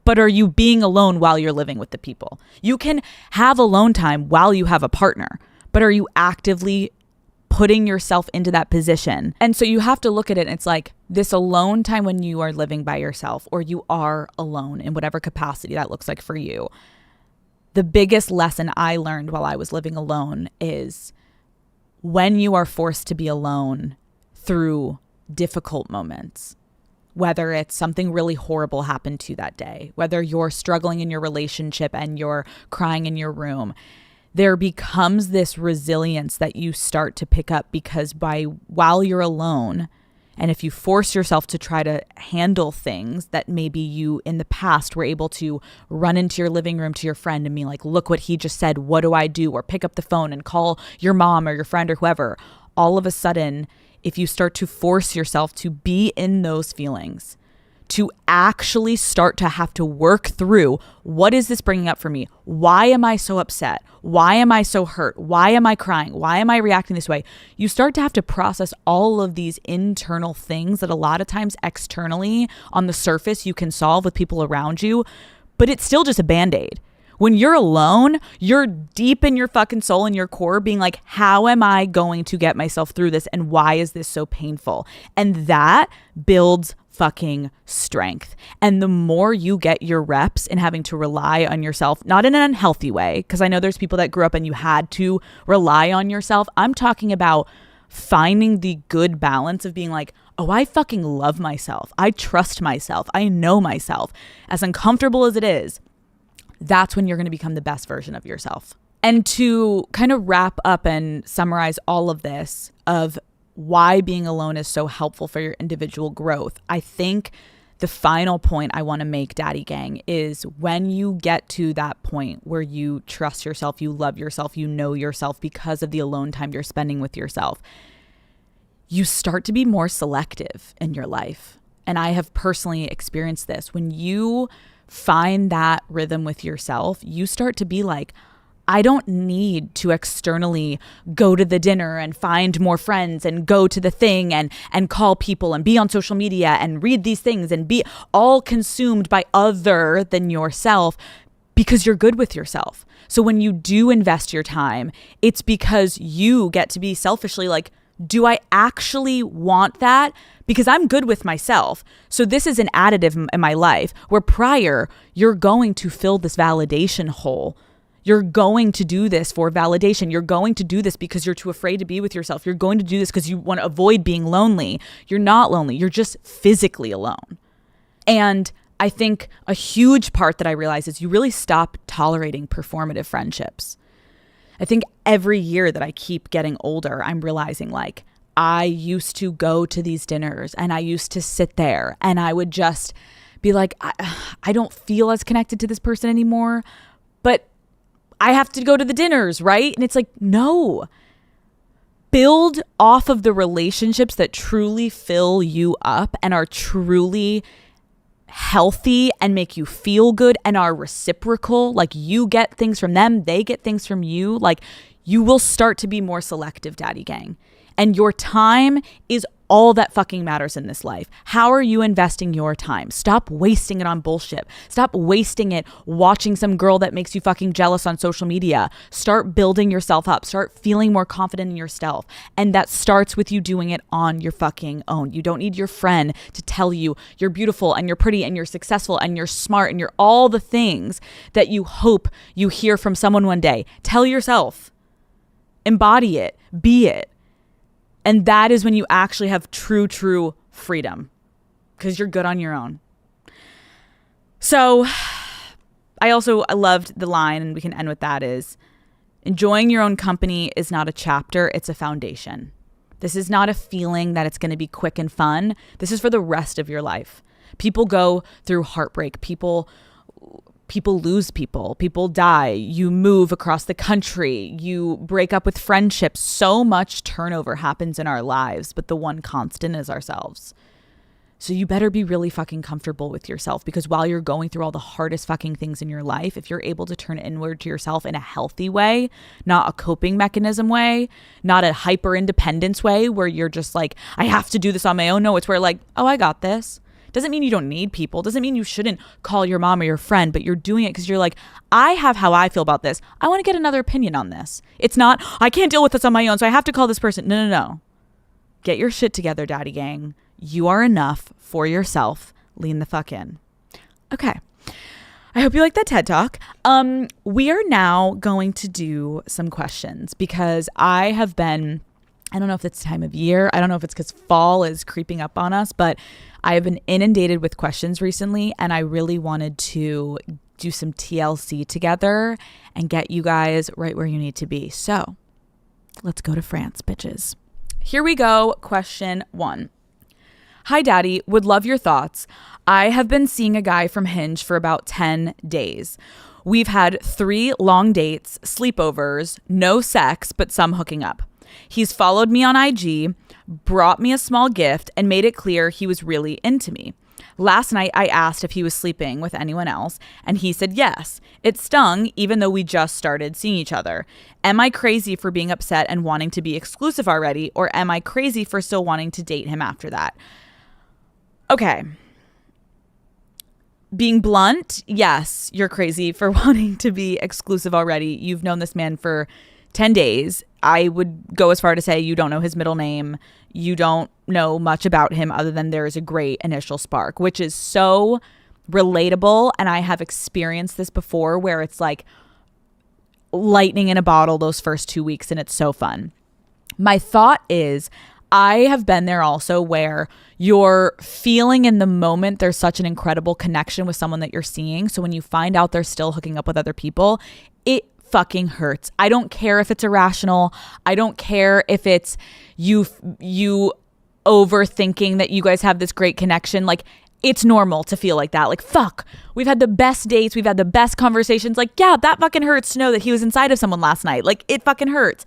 but are you being alone while you're living with the people? You can have alone time while you have a partner, but are you actively putting yourself into that position? And so you have to look at it, and it's like this alone time when you are living by yourself, or you are alone in whatever capacity that looks like for you. The biggest lesson I learned while I was living alone is when you are forced to be alone through difficult moments, whether it's something really horrible happened to you that day, whether you're struggling in your relationship and you're crying in your room, there becomes this resilience that you start to pick up, because while you're alone, and if you force yourself to try to handle things that maybe you in the past were able to run into your living room to your friend and be like, look what he just said, what do I do? Or pick up the phone and call your mom or your friend or whoever. All of a sudden, if you start to force yourself to be in those feelings, to actually start to have to work through, what is this bringing up for me? Why am I so upset? Why am I so hurt? Why am I crying? Why am I reacting this way? You start to have to process all of these internal things that a lot of times externally on the surface you can solve with people around you, but it's still just a Band-Aid. When you're alone, you're deep in your fucking soul and your core being like, how am I going to get myself through this? And why is this so painful? And that builds fucking strength. And the more you get your reps in having to rely on yourself, not in an unhealthy way, because I know there's people that grew up and you had to rely on yourself. I'm talking about finding the good balance of being like, oh, I fucking love myself. I trust myself. I know myself. As uncomfortable as it is, that's when you're going to become the best version of yourself. And to kind of wrap up and summarize all of this of why being alone is so helpful for your individual growth, I think the final point I want to make, Daddy Gang, is when you get to that point where you trust yourself, you love yourself, you know yourself because of the alone time you're spending with yourself, you start to be more selective in your life. And I have personally experienced this. When you find that rhythm with yourself, you start to be like, I don't need to externally go to the dinner and find more friends and go to the thing and call people and be on social media and read these things and be all consumed by other than yourself, because you're good with yourself. So when you do invest your time, it's because you get to be selfishly like, do I actually want that? Because I'm good with myself. So this is an additive in my life where prior, you're going to fill this validation hole. You're going to do this for validation. You're going to do this because you're too afraid to be with yourself. You're going to do this because you want to avoid being lonely. You're not lonely. You're just physically alone. And I think a huge part that I realize is you really stop tolerating performative friendships. I think every year that I keep getting older, I'm realizing like I used to go to these dinners and I used to sit there and I would just be like, I don't feel as connected to this person anymore, but I have to go to the dinners, right? And it's like, no. Build off of the relationships that truly fill you up and are truly healthy and make you feel good and are reciprocal. Like, you get things from them, they get things from you. Like, you will start to be more selective, Daddy Gang. And your time is all that fucking matters in this life. How are you investing your time? Stop wasting it on bullshit. Stop wasting it watching some girl that makes you fucking jealous on social media. Start building yourself up. Start feeling more confident in yourself. And that starts with you doing it on your fucking own. You don't need your friend to tell you you're beautiful and you're pretty and you're successful and you're smart and you're all the things that you hope you hear from someone one day. Tell yourself. Embody it. Be it. And that is when you actually have true freedom, because you're good on your own. So I loved the line, and we can end with that, is enjoying your own company is not a chapter, it's a foundation. This is not a feeling that it's going to be quick and fun. This is for the rest of your life. People go through heartbreak. People lose people die, you move across the country, you break up with friendships. So much turnover happens in our lives, but the one constant is ourselves. So you better be really fucking comfortable with yourself, because while you're going through all the hardest fucking things in your life, if you're able to turn inward to yourself in a healthy way, not a coping mechanism way, not a hyper independence way where you're just like, I have to do this on my own. No, it's where like, oh, I got this. Doesn't mean you don't need people. Doesn't mean you shouldn't call your mom or your friend, but you're doing it because you're like, I have how I feel about this. I want to get another opinion on this. It's not, I can't deal with this on my own, so I have to call this person. No. Get your shit together, Daddy Gang. You are enough for yourself. Lean the fuck in. Okay. I hope you like that TED Talk. We are now going to do some questions, because I don't know if it's time of year. I don't know if it's because fall is creeping up on us, but I have been inundated with questions recently, and I really wanted to do some TLC together and get you guys right where you need to be. So let's go to France, bitches. Here we go. Question 1. Hi, Daddy. Would love your thoughts. I have been seeing a guy from Hinge for about 10 days. We've had 3 long dates, sleepovers, no sex, but some hooking up. He's followed me on IG, brought me a small gift, and made it clear he was really into me. Last night, I asked if he was sleeping with anyone else, and he said yes. It stung, even though we just started seeing each other. Am I crazy for being upset and wanting to be exclusive already, or am I crazy for still wanting to date him after that? Okay. Being blunt, yes, you're crazy for wanting to be exclusive already. You've known this man for 10 days. I would go as far to say you don't know his middle name. You don't know much about him other than there is a great initial spark, which is so relatable. And I have experienced this before, where it's like lightning in a bottle those first 2 weeks, and it's so fun. My thought is, I have been there also, where you're feeling in the moment there's such an incredible connection with someone that you're seeing. So when you find out they're still hooking up with other people, it fucking hurts. I don't care if it's irrational. I don't care if it's you overthinking that you guys have this great connection. Like, it's normal to feel like that. Like, fuck, we've had the best dates. We've had the best conversations. Like, yeah, that fucking hurts to know that he was inside of someone last night. Like, it fucking hurts.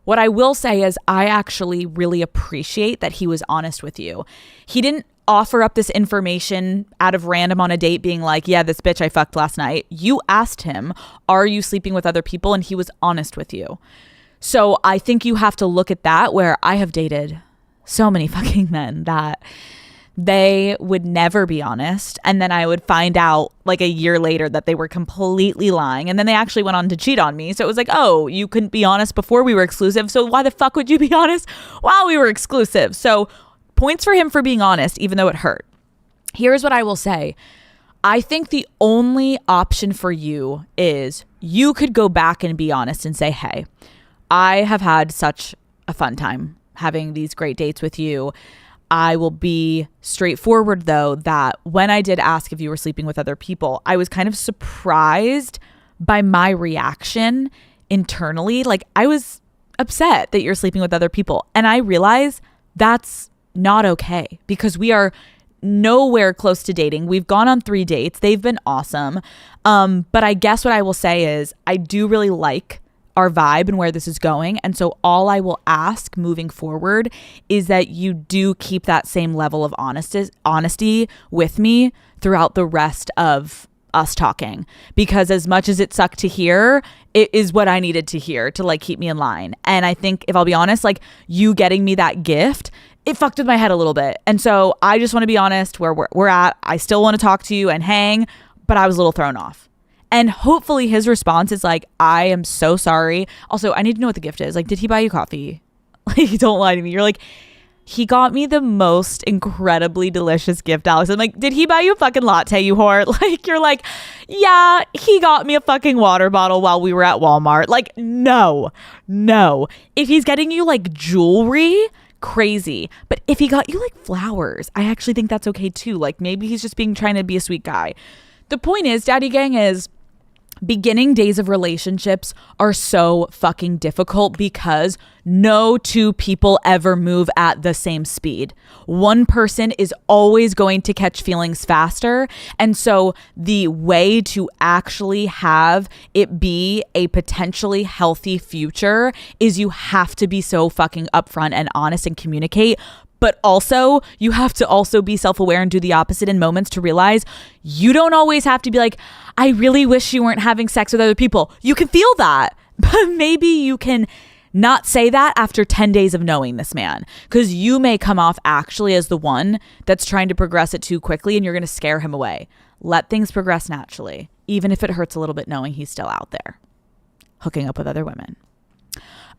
What I will say is, I actually really appreciate that he was honest with you. He didn't offer up this information out of random on a date being like, yeah, this bitch I fucked last night. You asked him, are you sleeping with other people? And he was honest with you. So I think you have to look at that, where I have dated so many fucking men that they would never be honest. And then I would find out like a year later that they were completely lying. And then they actually went on to cheat on me. So it was like, oh, you couldn't be honest before we were exclusive. So why the fuck would you be honest while we were exclusive? So points for him for being honest, even though it hurt. Here's what I will say. I think the only option for you is you could go back and be honest and say, hey, I have had such a fun time having these great dates with you. I will be straightforward, though, that when I did ask if you were sleeping with other people, I was kind of surprised by my reaction internally. Like, I was upset that you're sleeping with other people. And I realize that's not okay, because we are nowhere close to dating. We've gone on 3 dates. They've been awesome. But I guess what I will say is I do really like our vibe and where this is going. And so all I will ask moving forward is that you do keep that same level of honesty with me throughout the rest of us talking, because as much as it sucked to hear, it is what I needed to hear to like keep me in line. And I think, if I'll be honest, like you getting me that gift, it fucked with my head a little bit. And so I just want to be honest where we're at. I still want to talk to you and hang, but I was a little thrown off. And hopefully his response is like, I am so sorry. Also, I need to know what the gift is. Like, did he buy you coffee? Like, don't lie to me. You're like, he got me the most incredibly delicious gift, Alex. I'm like, did he buy you a fucking latte, you whore? Like, you're like, yeah, he got me a fucking water bottle while we were at Walmart. Like, no. If he's getting you like jewelry, crazy. But if he got you like flowers, I actually think that's okay too. Like, maybe he's just trying to be a sweet guy. The point is, Daddy Gang, is beginning days of relationships are so fucking difficult because no two people ever move at the same speed. One person is always going to catch feelings faster. And so the way to actually have it be a potentially healthy future is you have to be so fucking upfront and honest and communicate. But also, you have to also be self-aware and do the opposite in moments to realize you don't always have to be like, I really wish you weren't having sex with other people. You can feel that, but maybe you can not say that after 10 days of knowing this man, because you may come off actually as the one that's trying to progress it too quickly and you're going to scare him away. Let things progress naturally, even if it hurts a little bit knowing he's still out there hooking up with other women.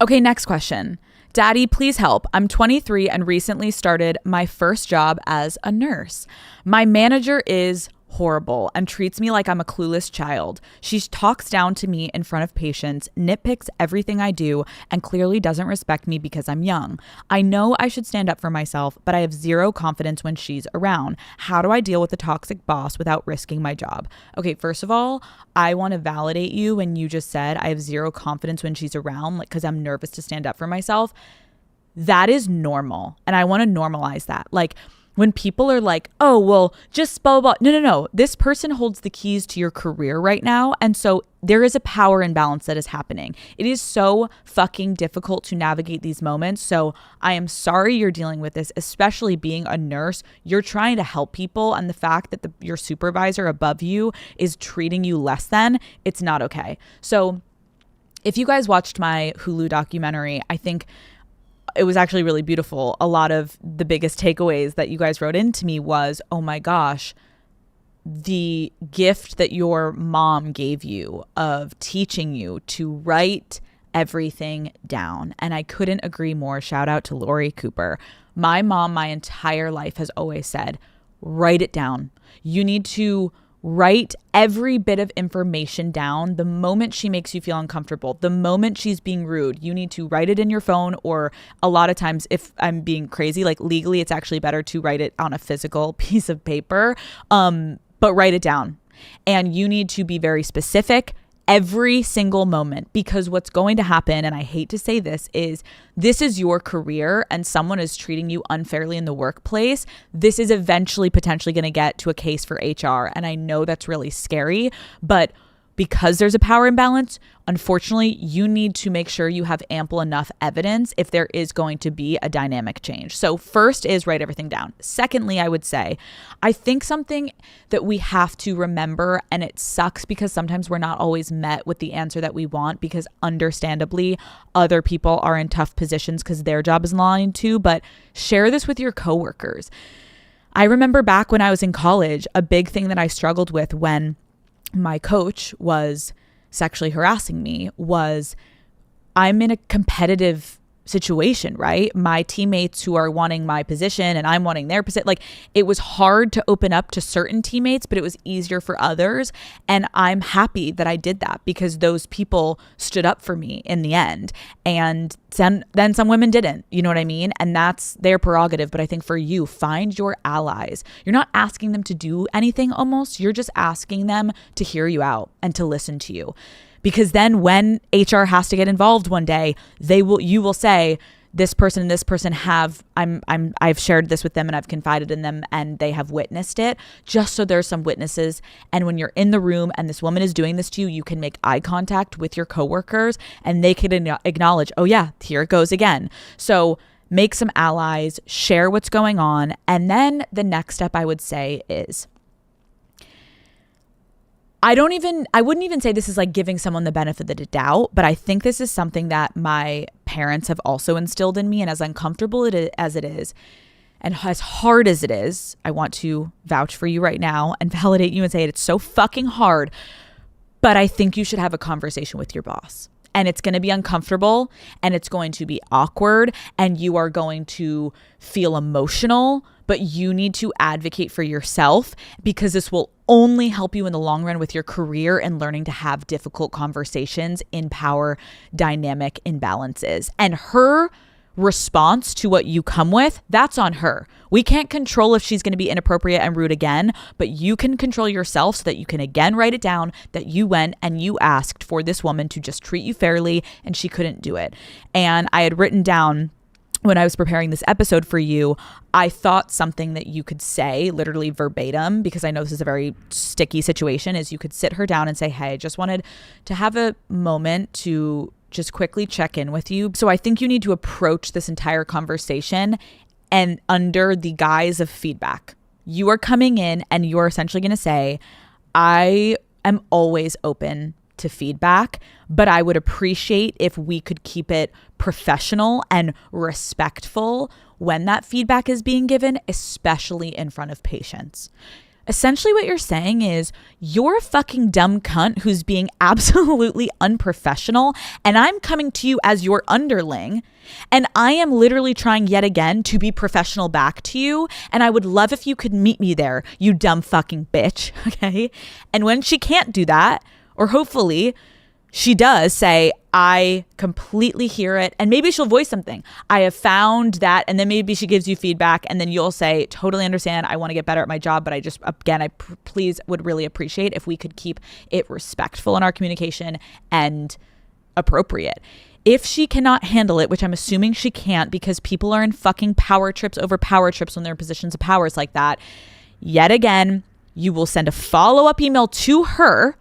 Okay, next question. Daddy, please help. I'm 23 and recently started my first job as a nurse. My manager is horrible and treats me like I'm a clueless child. She talks down to me in front of patients, nitpicks everything I do, and clearly doesn't respect me because I'm young. I know I should stand up for myself, but I have zero confidence when she's around. How do I deal with a toxic boss without risking my job? Okay, first of all, I want to validate you when you just said I have zero confidence when she's around, like, because I'm nervous to stand up for myself. That is normal. And I want to normalize that. Like, when people are like, oh, well, just blah, blah, blah. No. This person holds the keys to your career right now. And so there is a power imbalance that is happening. It is so fucking difficult to navigate these moments. So I am sorry you're dealing with this, especially being a nurse. You're trying to help people. And the fact that your supervisor above you is treating you less than, it's not okay. So if you guys watched my Hulu documentary, I think it was actually really beautiful. A lot of the biggest takeaways that you guys wrote into me was, oh my gosh, the gift that your mom gave you of teaching you to write everything down. And I couldn't agree more. Shout out to Lori Cooper. My mom, my entire life, has always said, write it down. You need to write every bit of information down. The moment she makes you feel uncomfortable, the moment she's being rude, you need to write it in your phone, or a lot of times, if I'm being crazy, like legally, it's actually better to write it on a physical piece of paper, but write it down. And you need to be very specific every single moment, because what's going to happen, and I hate to say this is your career and someone is treating you unfairly in the workplace. This is eventually potentially going to get to a case for HR. And I know that's really scary, but because there's a power imbalance, unfortunately, you need to make sure you have ample enough evidence if there is going to be a dynamic change. So first is write everything down. Secondly, I would say, I think something that we have to remember, and it sucks because sometimes we're not always met with the answer that we want, because understandably, other people are in tough positions because their job is lying too, but share this with your coworkers. I remember back when I was in college, a big thing that I struggled with when my coach was sexually harassing me was, I'm in a competitive situation, right? My teammates who are wanting my position and I'm wanting their position. Like, it was hard to open up to certain teammates, but it was easier for others. And I'm happy that I did that, because those people stood up for me in the end. And then some women didn't, you know what I mean? And that's their prerogative. But I think for you, find your allies. You're not asking them to do anything almost. You're just asking them to hear you out and to listen to you. Because then when HR has to get involved one day, you will say, this person and this person I've shared this with them and I've confided in them and they have witnessed it, just so there's some witnesses. And when you're in the room and this woman is doing this to you, you can make eye contact with your coworkers and they can acknowledge, oh yeah, here it goes again. So make some allies, share what's going on. And then the next step I would say is, I wouldn't even say this is like giving someone the benefit of the doubt, but I think this is something that my parents have also instilled in me. And as uncomfortable as it is, and as hard as it is, I want to vouch for you right now and validate you and say it's so fucking hard. But I think you should have a conversation with your boss. And it's going to be uncomfortable and it's going to be awkward and you are going to feel emotional, but you need to advocate for yourself because this will only help you in the long run with your career and learning to have difficult conversations in power dynamic imbalances. And her response to what you come with, that's on her. We can't control if she's going to be inappropriate and rude again, but you can control yourself so that you can again write it down that you went and you asked for this woman to just treat you fairly and she couldn't do it. And I had written down when I was preparing this episode for you, I thought something that you could say literally verbatim, because I know this is a very sticky situation, is you could sit her down and say, hey, I just wanted to have a moment to just quickly check in with you. So I think you need to approach this entire conversation and under the guise of feedback. You are coming in and you are essentially going to say, I am always open to feedback, but I would appreciate if we could keep it professional and respectful when that feedback is being given, especially in front of patients. Essentially what you're saying is you're a fucking dumb cunt who's being absolutely unprofessional, and I'm coming to you as your underling, and I am literally trying yet again to be professional back to you, and I would love if you could meet me there, you dumb fucking bitch, okay? And when she can't do that, or hopefully she does say, I completely hear it. And maybe she'll voice something. I have found that. And then maybe she gives you feedback and then you'll say, totally understand. I want to get better at my job. But I just, again, please would really appreciate if we could keep it respectful in our communication and appropriate. If she cannot handle it, which I'm assuming she can't because people are in fucking power trips over power trips when they're in positions of powers like that, yet again, you will send a follow-up email to her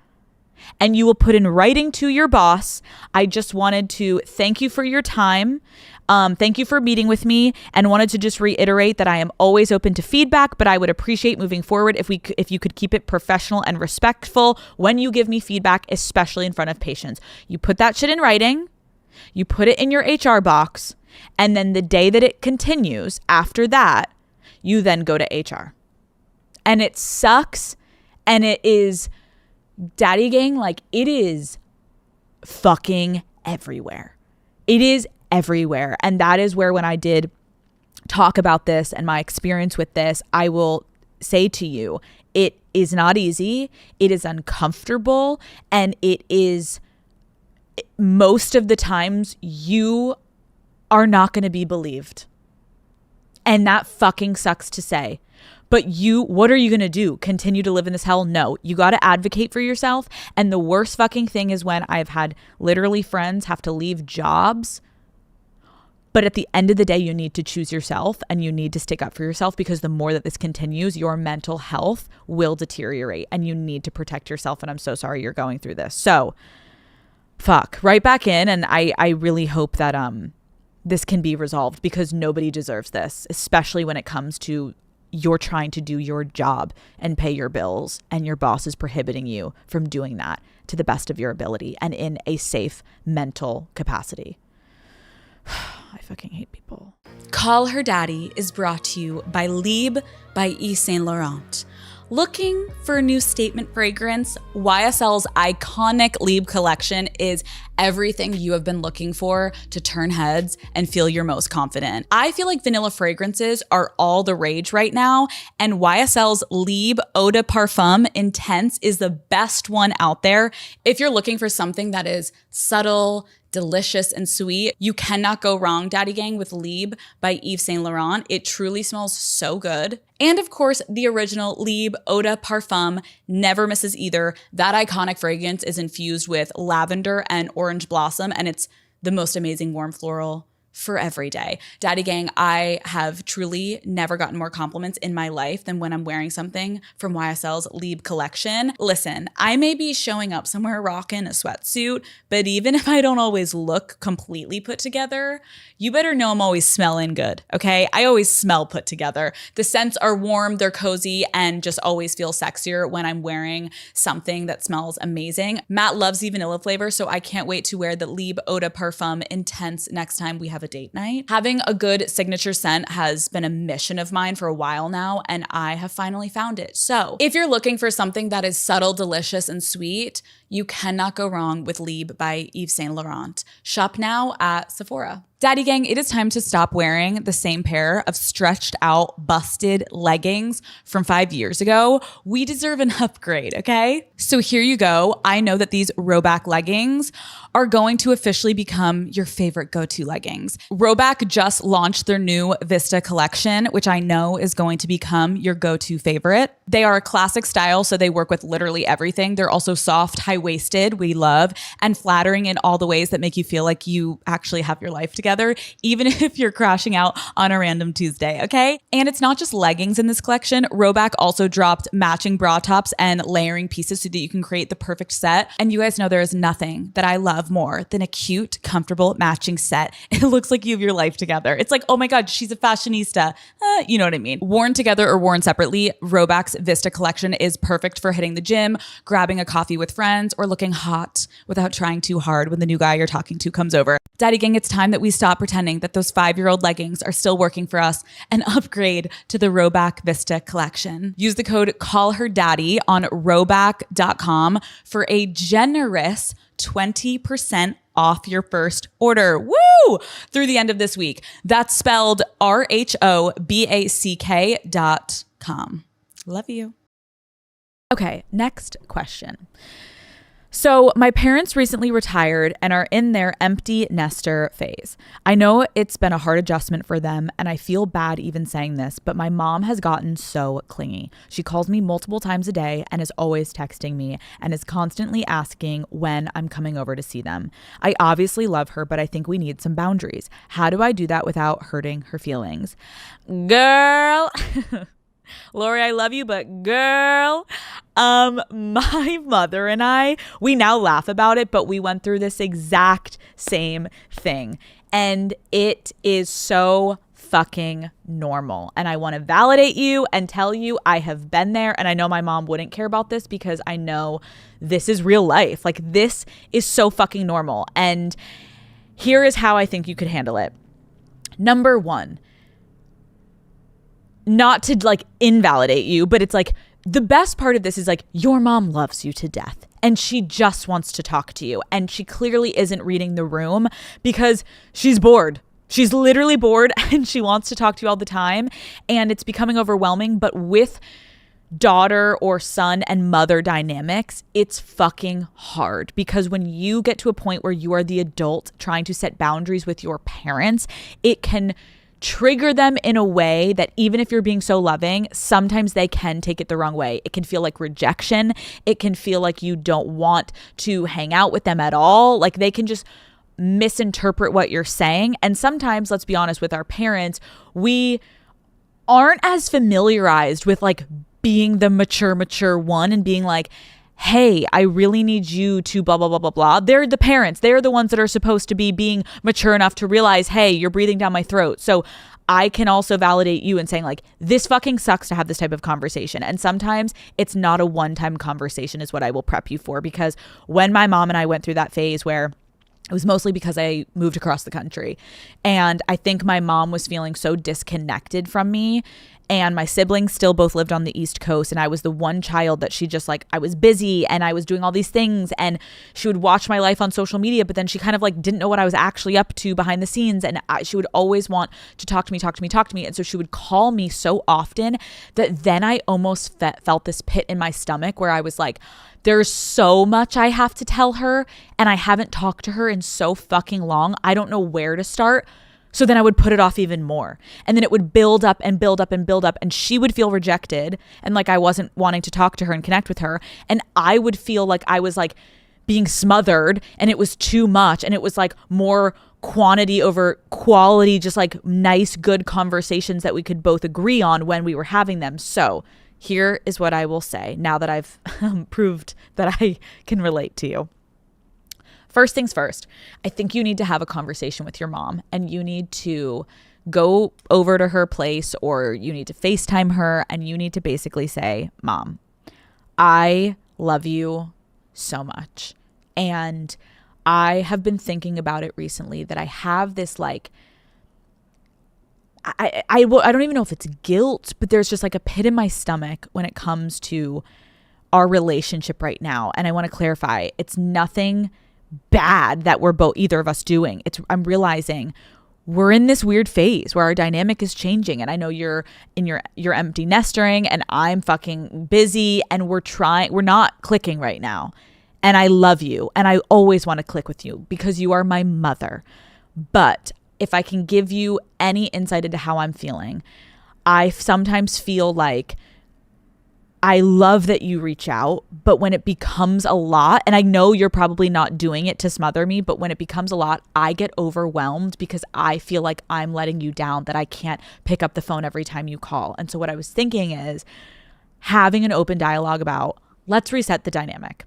and you will put in writing to your boss, I just wanted to thank you for your time. Thank you for meeting with me and wanted to just reiterate that I am always open to feedback, but I would appreciate moving forward if you could keep it professional and respectful when you give me feedback, especially in front of patients. You put that shit in writing, you put it in your HR box, and then the day that it continues after that, you then go to HR. And it sucks and it is... Daddy gang, like it is fucking everywhere. It is everywhere. And that is where when I did talk about this and my experience with this, I will say to you, it is not easy. It is uncomfortable. And it is most of the times you are not going to be believed. And that fucking sucks to say. But what are you going to do? Continue to live in this hell? No, you got to advocate for yourself. And the worst fucking thing is when I've had literally friends have to leave jobs. But at the end of the day, you need to choose yourself and you need to stick up for yourself because the more that this continues, your mental health will deteriorate and you need to protect yourself. And I'm so sorry you're going through this. So fuck, right back in. And I really hope that this can be resolved because nobody deserves this, especially when it comes to you're trying to do your job and pay your bills and your boss is prohibiting you from doing that to the best of your ability and in a safe mental capacity. I fucking hate people. Call Her Daddy is brought to you by Libre by Yves Saint Laurent. Looking for a new statement fragrance? YSL's iconic Libre collection is everything you have been looking for to turn heads and feel your most confident. I feel like vanilla fragrances are all the rage right now, and YSL's Libre Eau de Parfum Intense is the best one out there. If you're looking for something that is subtle, delicious, and sweet, you cannot go wrong, Daddy Gang, with Libre by Yves Saint Laurent. It truly smells so good. And of course, the original Libre Eau de Parfum never misses either. That iconic fragrance is infused with lavender and orange blossom, and it's the most amazing warm floral for every day. Daddy Gang, I have truly never gotten more compliments in my life than when I'm wearing something from YSL's Lieb collection. Listen, I may be showing up somewhere rocking a sweatsuit, but even if I don't always look completely put together, you better know I'm always smelling good, okay? I always smell put together. The scents are warm, they're cozy, and just always feel sexier when I'm wearing something that smells amazing. Matt loves the vanilla flavor, so I can't wait to wear the Lieb Eau de Parfum Intense next time we have a date night. Having a good signature scent has been a mission of mine for a while now, and I have finally found it. So if you're looking for something that is subtle, delicious, and sweet, you cannot go wrong with Lieb by Yves Saint Laurent. Shop now at Sephora. Daddy Gang, it is time to stop wearing the same pair of stretched out, busted leggings from 5 years ago. We deserve an upgrade, okay? So here you go. I know that these Roback leggings are going to officially become your favorite go-to leggings. Roback just launched their new Vista collection, which I know is going to become your go-to favorite. They are a classic style, so they work with literally everything. They're also soft, high-waisted, we love, and flattering in all the ways that make you feel like you actually have your life together, even if you're crashing out on a random Tuesday, okay? And it's not just leggings in this collection. Roback also dropped matching bra tops and layering pieces so that you can create the perfect set. And you guys know there is nothing that I love more than a cute, comfortable matching set. It looks like you have your life together. It's like, oh my God, she's a fashionista. You know what I mean? Worn together or worn separately, Roback's Vista collection is perfect for hitting the gym, grabbing a coffee with friends, or looking hot without trying too hard when the new guy you're talking to comes over. Daddy Gang, it's time that we stop pretending that those 5-year-old leggings are still working for us and upgrade to the Roback Vista collection. Use the code CALLHERDADDY on roback.com for a generous 20% off your first order. Woo! Through the end of this week. That's spelled RHOBACK.com. Love you. Okay, next question. So my parents recently retired and are in their empty nester phase. I know it's been a hard adjustment for them, and I feel bad even saying this, but my mom has gotten so clingy. She calls me multiple times a day and is always texting me and is constantly asking when I'm coming over to see them. I obviously love her, but I think we need some boundaries. How do I do that without hurting her feelings? Girl... Lori, I love you, but girl, my mother and I, we now laugh about it, but we went through this exact same thing. And it is so fucking normal. And I want to validate you and tell you I have been there. And I know my mom wouldn't care about this because I know this is real life. Like, this is so fucking normal. And here is how I think you could handle it. Number one, not to like invalidate you, but it's like the best part of this is like your mom loves you to death and she just wants to talk to you. And she clearly isn't reading the room because she's bored. She's literally bored and she wants to talk to you all the time. And it's becoming overwhelming. But with daughter or son and mother dynamics, it's fucking hard because when you get to a point where you are the adult trying to set boundaries with your parents, it can trigger them in a way that even if you're being so loving, sometimes they can take it the wrong way. It can feel like rejection. It can feel like you don't want to hang out with them at all. Like they can just misinterpret what you're saying. And sometimes, let's be honest, with our parents, we aren't as familiarized with like being the mature one and being like, hey, I really need you to blah, blah, blah, blah, blah. They're the parents. They're the ones that are supposed to be being mature enough to realize, hey, you're breathing down my throat. So I can also validate you and saying like, this fucking sucks to have this type of conversation. And sometimes it's not a one-time conversation is what I will prep you for. Because when my mom and I went through that phase where it was mostly because I moved across the country. And I think my mom was feeling so disconnected from me. And my siblings still both lived on the East Coast. And I was the one child that she just like, I was busy and I was doing all these things. And she would watch my life on social media, but then she kind of like didn't know what I was actually up to behind the scenes. And she would always want to talk to me. And so she would call me so often that then I almost felt this pit in my stomach where I was like, there's so much I have to tell her. And I haven't talked to her in so fucking long. I don't know where to start. So then I would put it off even more. And then it would build up and build up and build up. And she would feel rejected and like I wasn't wanting to talk to her and connect with her. And I would feel like I was like being smothered and it was too much. And it was like more quantity over quality, just like nice, good conversations that we could both agree on when we were having them. So here is what I will say now that I've proved that I can relate to you. First things first, I think you need to have a conversation with your mom, and you need to go over to her place, or you need to FaceTime her, and you need to basically say, Mom, I love you so much. And I have been thinking about it recently that I have this like, I don't even know if it's guilt, but there's just like a pit in my stomach when it comes to our relationship right now. And I want to clarify, it's nothing bad that we're both, either of us doing. I'm realizing we're in this weird phase where our dynamic is changing. And I know you're in your empty nestering, and I'm fucking busy, and we're not clicking right now. And I love you, and I always want to click with you because you are my mother. But if I can give you any insight into how I'm feeling, I sometimes feel like I love that you reach out, but when it becomes a lot, and I know you're probably not doing it to smother me, but when it becomes a lot, I get overwhelmed because I feel like I'm letting you down, that I can't pick up the phone every time you call. And so what I was thinking is having an open dialogue about, let's reset the dynamic.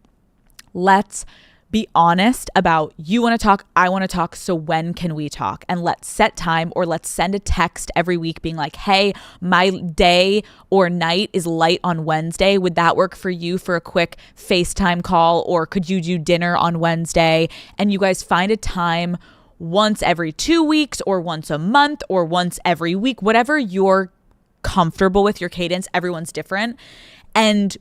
Let's be honest about, you want to talk, I want to talk, so when can we talk? And let's set time, or let's send a text every week being like, hey, my day or night is light on Wednesday. Would that work for you for a quick FaceTime call? Or could you do dinner on Wednesday? And you guys find a time once every 2 weeks, or once a month, or once every week, whatever you're comfortable with, your cadence. Everyone's different. And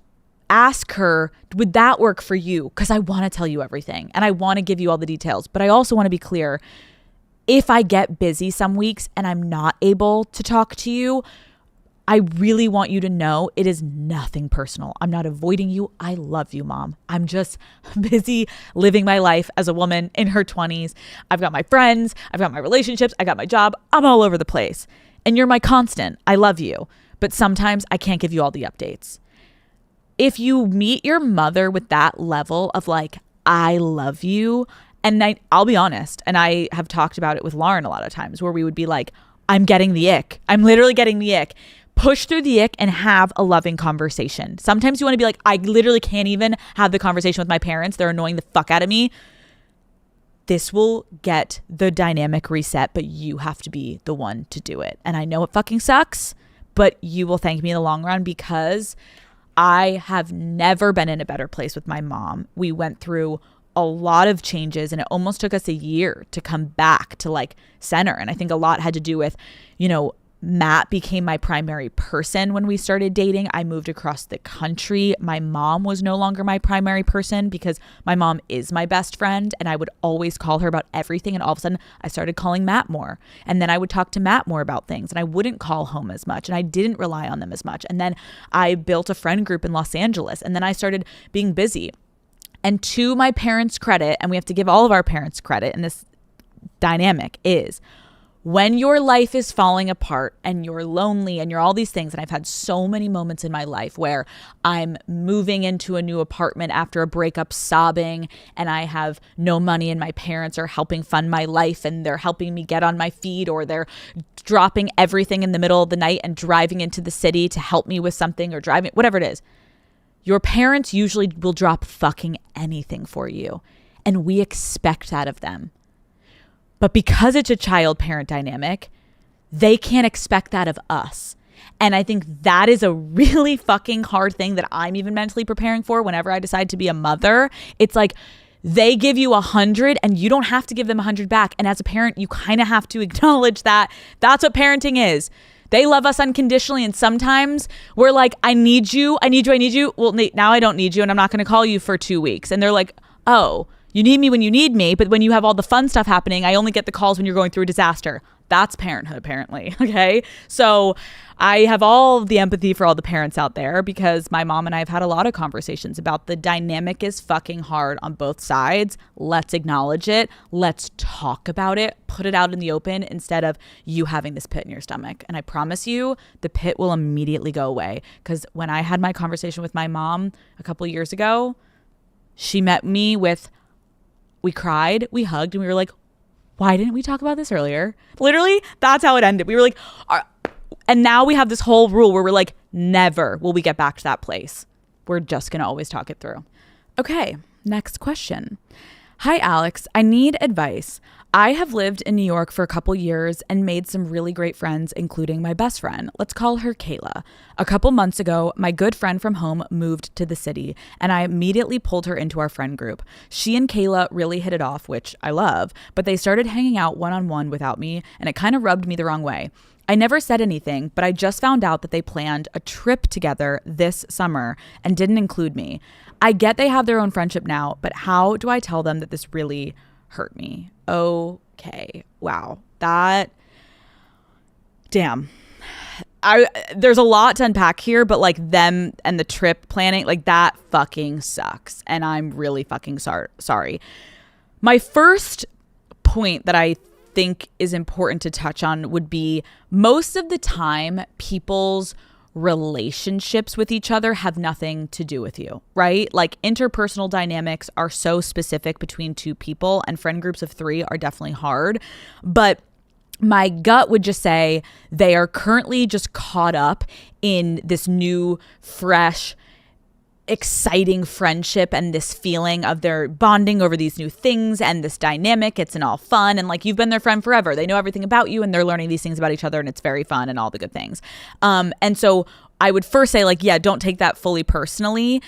ask her, would that work for you? Because I want to tell you everything, and I want to give you all the details. But I also want to be clear, if I get busy some weeks and I'm not able to talk to you, I really want you to know it is nothing personal. I'm not avoiding you. I love you, Mom. I'm just busy living my life as a woman in her 20s. I've got my friends, I've got my relationships, I got my job. I'm all over the place. And you're my constant. I love you. But sometimes I can't give you all the updates. If you meet your mother with that level of like, I love you, and I'll be honest, and I have talked about it with Lauren a lot of times, where we would be like, I'm getting the ick. I'm literally getting the ick. Push through the ick and have a loving conversation. Sometimes you want to be like, I literally can't even have the conversation with my parents. They're annoying the fuck out of me. This will get the dynamic reset, but you have to be the one to do it. And I know it fucking sucks, but you will thank me in the long run, because I have never been in a better place with my mom. We went through a lot of changes, and it almost took us a year to come back to like center. And I think a lot had to do with, Matt became my primary person when we started dating. I moved across the country. My mom was no longer my primary person, because my mom is my best friend, and I would always call her about everything. And all of a sudden I started calling Matt more, and then I would talk to Matt more about things, and I wouldn't call home as much, and I didn't rely on them as much. And then I built a friend group in Los Angeles, and then I started being busy. And to my parents' credit, and we have to give all of our parents credit in this dynamic, is when your life is falling apart and you're lonely and you're all these things. And I've had so many moments in my life where I'm moving into a new apartment after a breakup, sobbing, and I have no money, and my parents are helping fund my life, and they're helping me get on my feet, or they're dropping everything in the middle of the night and driving into the city to help me with something, or driving, whatever it is. Your parents usually will drop fucking anything for you, and we expect that of them. But because it's a child-parent dynamic, they can't expect that of us. And I think that is a really fucking hard thing that I'm even mentally preparing for whenever I decide to be a mother. It's like, they give you 100 and you don't have to give them 100 back. And as a parent, you kind of have to acknowledge that that's what parenting is. They love us unconditionally. And sometimes we're like, I need you. Well, now I don't need you, and I'm not going to call you for 2 weeks. And they're like, oh, you need me when you need me, but when you have all the fun stuff happening, I only get the calls when you're going through a disaster. That's parenthood, apparently. Okay. So I have all the empathy for all the parents out there, because my mom and I have had a lot of conversations about the dynamic is fucking hard on both sides. Let's acknowledge it. Let's talk about it. Put it out in the open instead of you having this pit in your stomach. And I promise you, the pit will immediately go away. Because when I had my conversation with my mom a couple of years ago, she met me with, we cried, we hugged, and we were like, why didn't we talk about this earlier? Literally, that's how it ended. We were like, and now we have this whole rule where we're like, never will we get back to that place. We're just going to always talk it through. Okay, next question. Hi, Alex. I need advice. I have lived in New York for a couple years and made some really great friends, including my best friend. Let's call her Kayla. A couple months ago, my good friend from home moved to the city, and I immediately pulled her into our friend group. She and Kayla really hit it off, which I love, but they started hanging out one-on-one without me, and it kind of rubbed me the wrong way. I never said anything, but I just found out that they planned a trip together this summer and didn't include me. I get they have their own friendship now, but how do I tell them that this really hurt me? Okay. Wow. Damn. There's a lot to unpack here, but like them and the trip planning, like that fucking sucks. And I'm really fucking sorry. My first point that I think is important to touch on would be most of the time people's relationships with each other have nothing to do with you, right? Like interpersonal dynamics are so specific between two people, and friend groups of 3 are definitely hard. But my gut would just say they are currently just caught up in this new, fresh, exciting friendship and this feeling of their bonding over these new things and this dynamic. It's an all fun, and like you've been their friend forever. They know everything about you and they're learning these things about each other, and it's very fun and all the good things. And so I would first say, like, yeah, don't take that fully personally.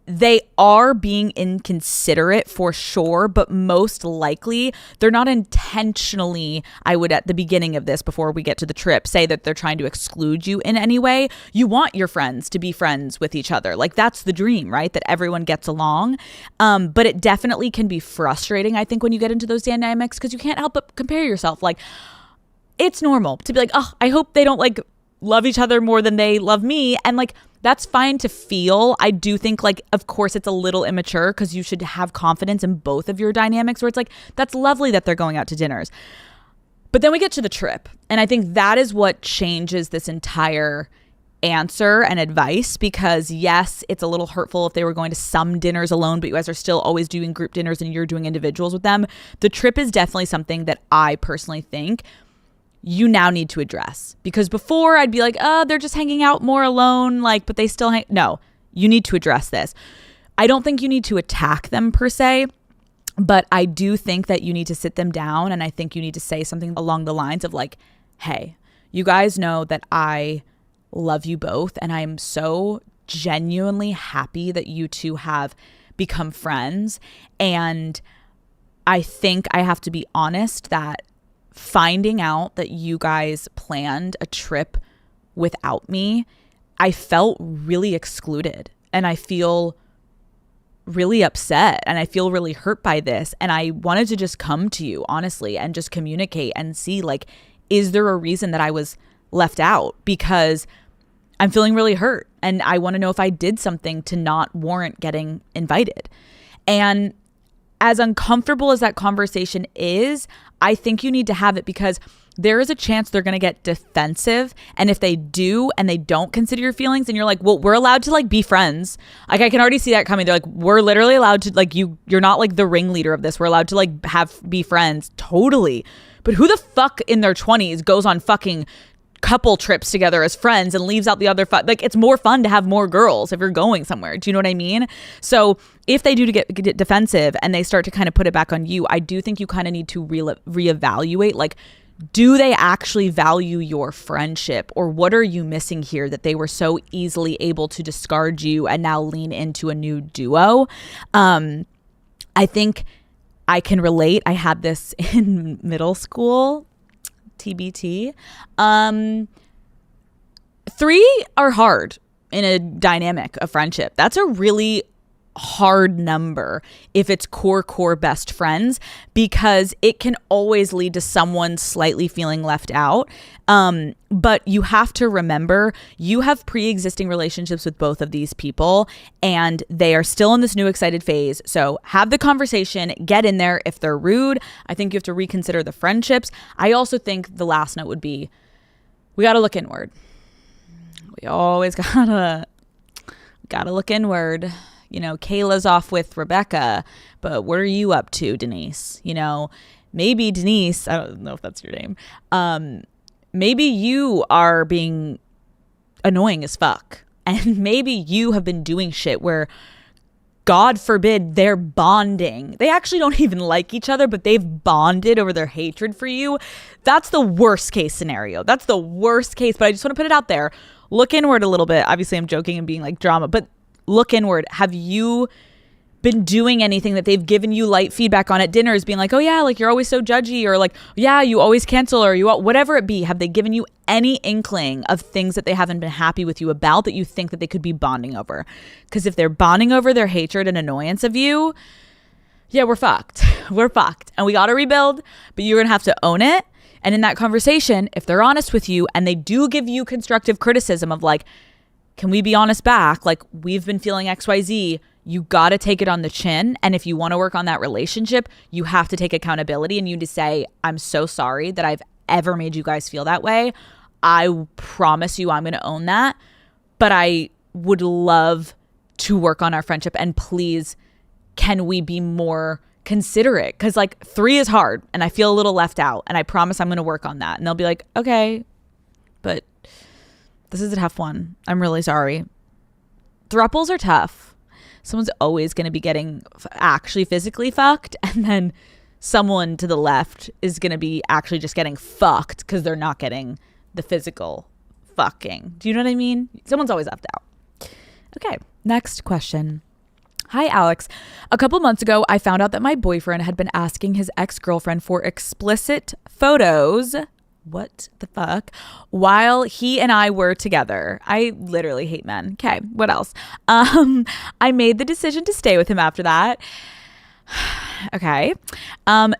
They are being inconsiderate for sure, but most likely they're not intentionally, I would at the beginning of this, before we get to the trip, say that they're trying to exclude you in any way. You want your friends to be friends with each other. Like that's the dream, right? That everyone gets along. But it definitely can be frustrating, I think, when you get into those dynamics, because you can't help but compare yourself. Like it's normal to be like, oh, I hope they don't like love each other more than they love me. And like, that's fine to feel. I do think like, of course it's a little immature because you should have confidence in both of your dynamics where it's like, that's lovely that they're going out to dinners. But then we get to the trip. And I think that is what changes this entire answer and advice, because yes, it's a little hurtful if they were going to some dinners alone, but you guys are still always doing group dinners and you're doing individuals with them. The trip is definitely something that I personally think you now need to address, because before I'd be like, oh, they're just hanging out more alone, like, but they still hang. No, you need to address this. I don't think you need to attack them per se, but I do think that you need to sit them down. And I think you need to say something along the lines of like, hey, you guys know that I love you both. And I'm so genuinely happy that you two have become friends. And I think I have to be honest that finding out that you guys planned a trip without me, I felt really excluded and I feel really upset and I feel really hurt by this. And I wanted to just come to you honestly and just communicate and see, like, is there a reason that I was left out? Because I'm feeling really hurt and I want to know if I did something to not warrant getting invited. And as uncomfortable as that conversation is, I think you need to have it, because there is a chance they're going to get defensive. And if they do and they don't consider your feelings and you're like, well, we're allowed to like be friends. Like I can already see that coming. They're like, we're literally allowed to like, you're not like the ringleader of this. We're allowed to like be friends. Totally. But who the fuck in their 20s goes on fucking couple trips together as friends and leaves out the other like, it's more fun to have more girls if you're going somewhere. Do you know what I mean? So if they do get defensive and they start to kind of put it back on you, I do think you kind of need to reevaluate, like, do they actually value your friendship, or what are you missing here that they were so easily able to discard you and now lean into a new duo? I think I can relate. I had this in middle school. TBT. 3 are hard in a dynamic of friendship. That's a really hard number if it's core best friends, because it can always lead to someone slightly feeling left out. But you have to remember you have pre-existing relationships with both of these people and they are still in this new excited phase. So have the conversation, get in there. If they're rude, I think you have to reconsider the friendships. I also think the last note would be, we got to look inward. We always gotta look inward. you know, Kayla's off with Rebecca, but what are you up to, Denise? You know, maybe Denise, I don't know if that's your name. Maybe you are being annoying as fuck. And maybe you have been doing shit where, God forbid, they're bonding. They actually don't even like each other, but they've bonded over their hatred for you. That's the worst case scenario. That's the worst case. But I just want to put it out there. Look inward a little bit. Obviously, I'm joking and being like drama, but look inward. Have you been doing anything that they've given you light feedback on at dinners, being like, oh yeah, like you're always so judgy, or like, yeah, you always cancel, or you, whatever it be? Have they given you any inkling of things that they haven't been happy with you about that you think that they could be bonding over? Because if they're bonding over their hatred and annoyance of you, yeah, we're fucked. We're fucked. And we got to rebuild, but you're going to have to own it. And in that conversation, if they're honest with you and they do give you constructive criticism of like, can we be honest back? Like, we've been feeling XYZ. You got to take it on the chin. And if you want to work on that relationship, you have to take accountability and you need to say, I'm so sorry that I've ever made you guys feel that way. I promise you I'm going to own that. But I would love to work on our friendship. And please, can we be more considerate? Because like 3 is hard and I feel a little left out. And I promise I'm going to work on that. And they'll be like, okay, but this is a tough one. I'm really sorry. Thruples are tough. Someone's always going to be getting actually physically fucked, and then someone to the left is going to be actually just getting fucked because they're not getting the physical fucking. Do you know what I mean? Someone's always left out. Okay, next question. Hi, Alex. A couple months ago, I found out that my boyfriend had been asking his ex-girlfriend for explicit photos. What the fuck? While he and I were together. I literally hate men. Okay, what else? I made the decision to stay with him after that. Okay.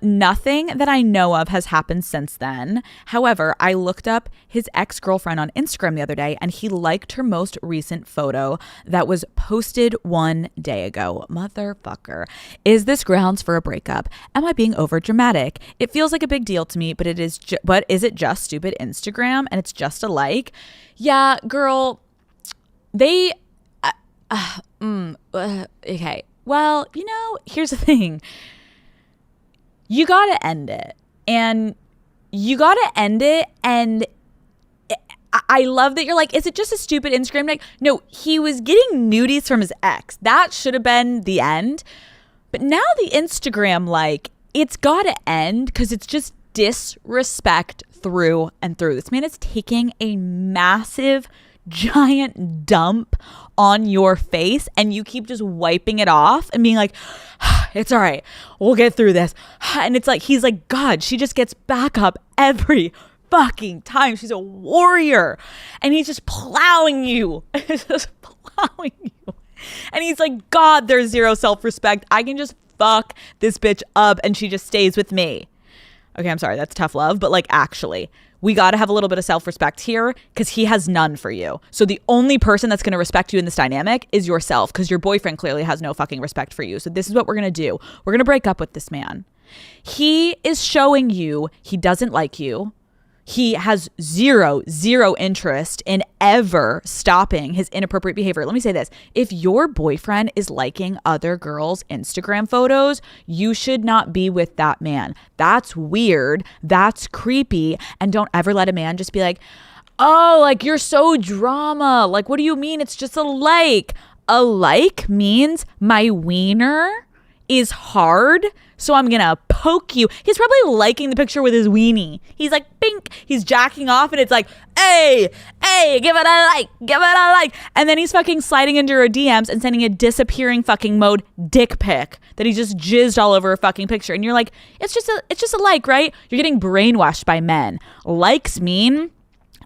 Nothing that I know of has happened since then. However, I looked up his ex-girlfriend on Instagram the other day and he liked her most recent photo that was posted 1 day ago. Motherfucker. Is this grounds for a breakup? Am I being over dramatic? It feels like a big deal to me, but is it just stupid Instagram and it's just a like? Yeah, girl, they okay. Well, you know, here's the thing. You got to end it. And I love that you're like, is it just a stupid Instagram like? No, he was getting nudies from his ex. That should have been the end. But now the Instagram, like, it's got to end because it's just disrespect through and through. This man is taking a massive giant dump on your face and you keep just wiping it off and being like, it's all right, we'll get through this. And it's like, he's like, God, she just gets back up every fucking time. She's a warrior. And he's just plowing you. Just plowing you. And he's like, God, there's zero self-respect. I can just fuck this bitch up and she just stays with me. Okay, I'm sorry, that's tough love, but like actually, we got to have a little bit of self-respect here because he has none for you. So the only person that's going to respect you in this dynamic is yourself because your boyfriend clearly has no fucking respect for you. So this is what we're going to do. We're going to break up with this man. He is showing you he doesn't like you. He has zero interest in ever stopping his inappropriate behavior. Let me say this. If your boyfriend is liking other girls' Instagram photos, you should not be with that man. That's weird. That's creepy. And don't ever let a man just be like, oh, like you're so drama. Like, what do you mean? It's just a like. A like means my wiener is hard, so I'm gonna poke you. He's probably liking the picture with his weenie. He's like, pink. He's jacking off and it's like, hey, give it a like. And then he's fucking sliding into her DMs and sending a disappearing fucking mode dick pic that he just jizzed all over a fucking picture. And you're like, it's just a like, right? You're getting brainwashed by men. Likes mean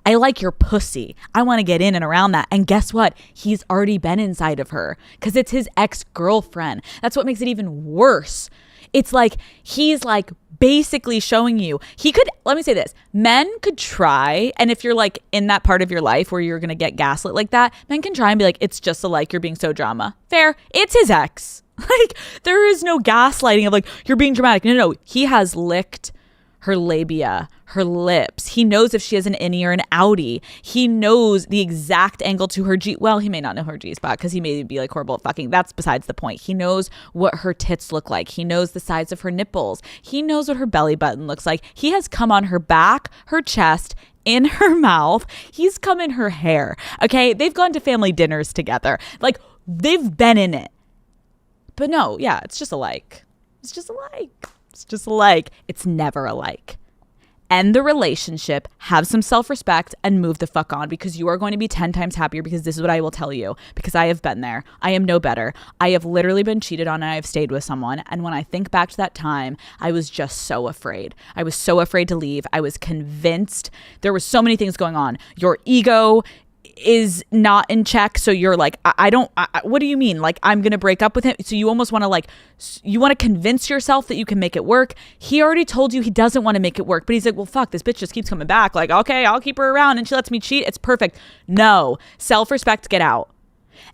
I like your pussy. I want to get in and around that. And guess what? He's already been inside of her because it's his ex-girlfriend. That's what makes it even worse. It's like he's like basically showing you he could. Let me say this. Men could try. And if you're like in that part of your life where you're going to get gaslit like that, men can try and be like, it's just a like, you're being so drama. Fair. It's his ex. Like there is no gaslighting of like, you're being dramatic. No. He has licked her labia, her lips. He knows if she has an innie or an outie. He knows the exact angle to her G. Well, he may not know her G spot because he may be like horrible at fucking. That's besides the point. He knows what her tits look like. He knows the size of her nipples. He knows what her belly button looks like. He has come on her back, her chest, in her mouth. He's come in her hair. Okay. They've gone to family dinners together. Like, they've been in it. But no, yeah, it's just a like. It's just a like. It's just a like. It's never a like. End the relationship, have some self-respect, and move the fuck on, because you are going to be 10 times happier, because this is what I will tell you, because I have been there. I am no better. I have literally been cheated on, and I have stayed with someone. And when I think back to that time, I was just so afraid. I was so afraid to leave. I was convinced there were so many things going on. Your ego is not in check, so you're like, what do you mean, like, I'm gonna break up with him? So you almost want to, like, you want to convince yourself that you can make it work. He already told you he doesn't want to make it work, but he's like, well, fuck, this bitch just keeps coming back, like, okay, I'll keep her around and she lets me cheat, it's perfect. No, self-respect, get out.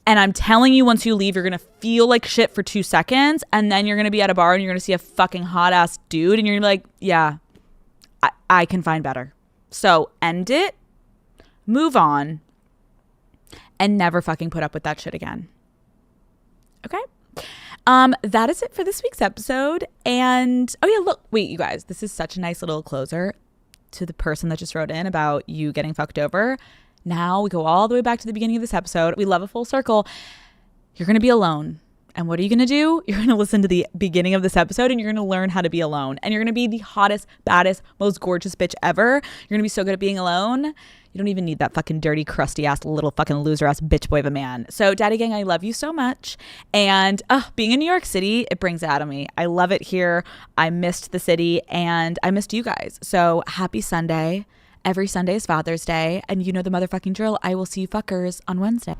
And I'm telling you, once you leave, you're gonna feel like shit for 2 seconds, and then you're gonna be at a bar and you're gonna see a fucking hot ass dude, and you're like, yeah, I can find better. So end it, move on, and never fucking put up with that shit again. Okay? That is it for this week's episode. And, oh yeah, look, wait, you guys, this is such a nice little closer to the person that just wrote in about you getting fucked over. Now we go all the way back to the beginning of this episode. We love a full circle. You're going to be alone. And what are you going to do? You're going to listen to the beginning of this episode, and you're going to learn how to be alone. And you're going to be the hottest, baddest, most gorgeous bitch ever. You're going to be so good at being alone. You don't even need that fucking dirty, crusty ass, little fucking loser ass bitch boy of a man. So Daddy Gang, I love you so much. And being in New York City, it brings it out of me. I love it here. I missed the city, and I missed you guys. So happy Sunday. Every Sunday is Father's Day. And you know the motherfucking drill. I will see you fuckers on Wednesday.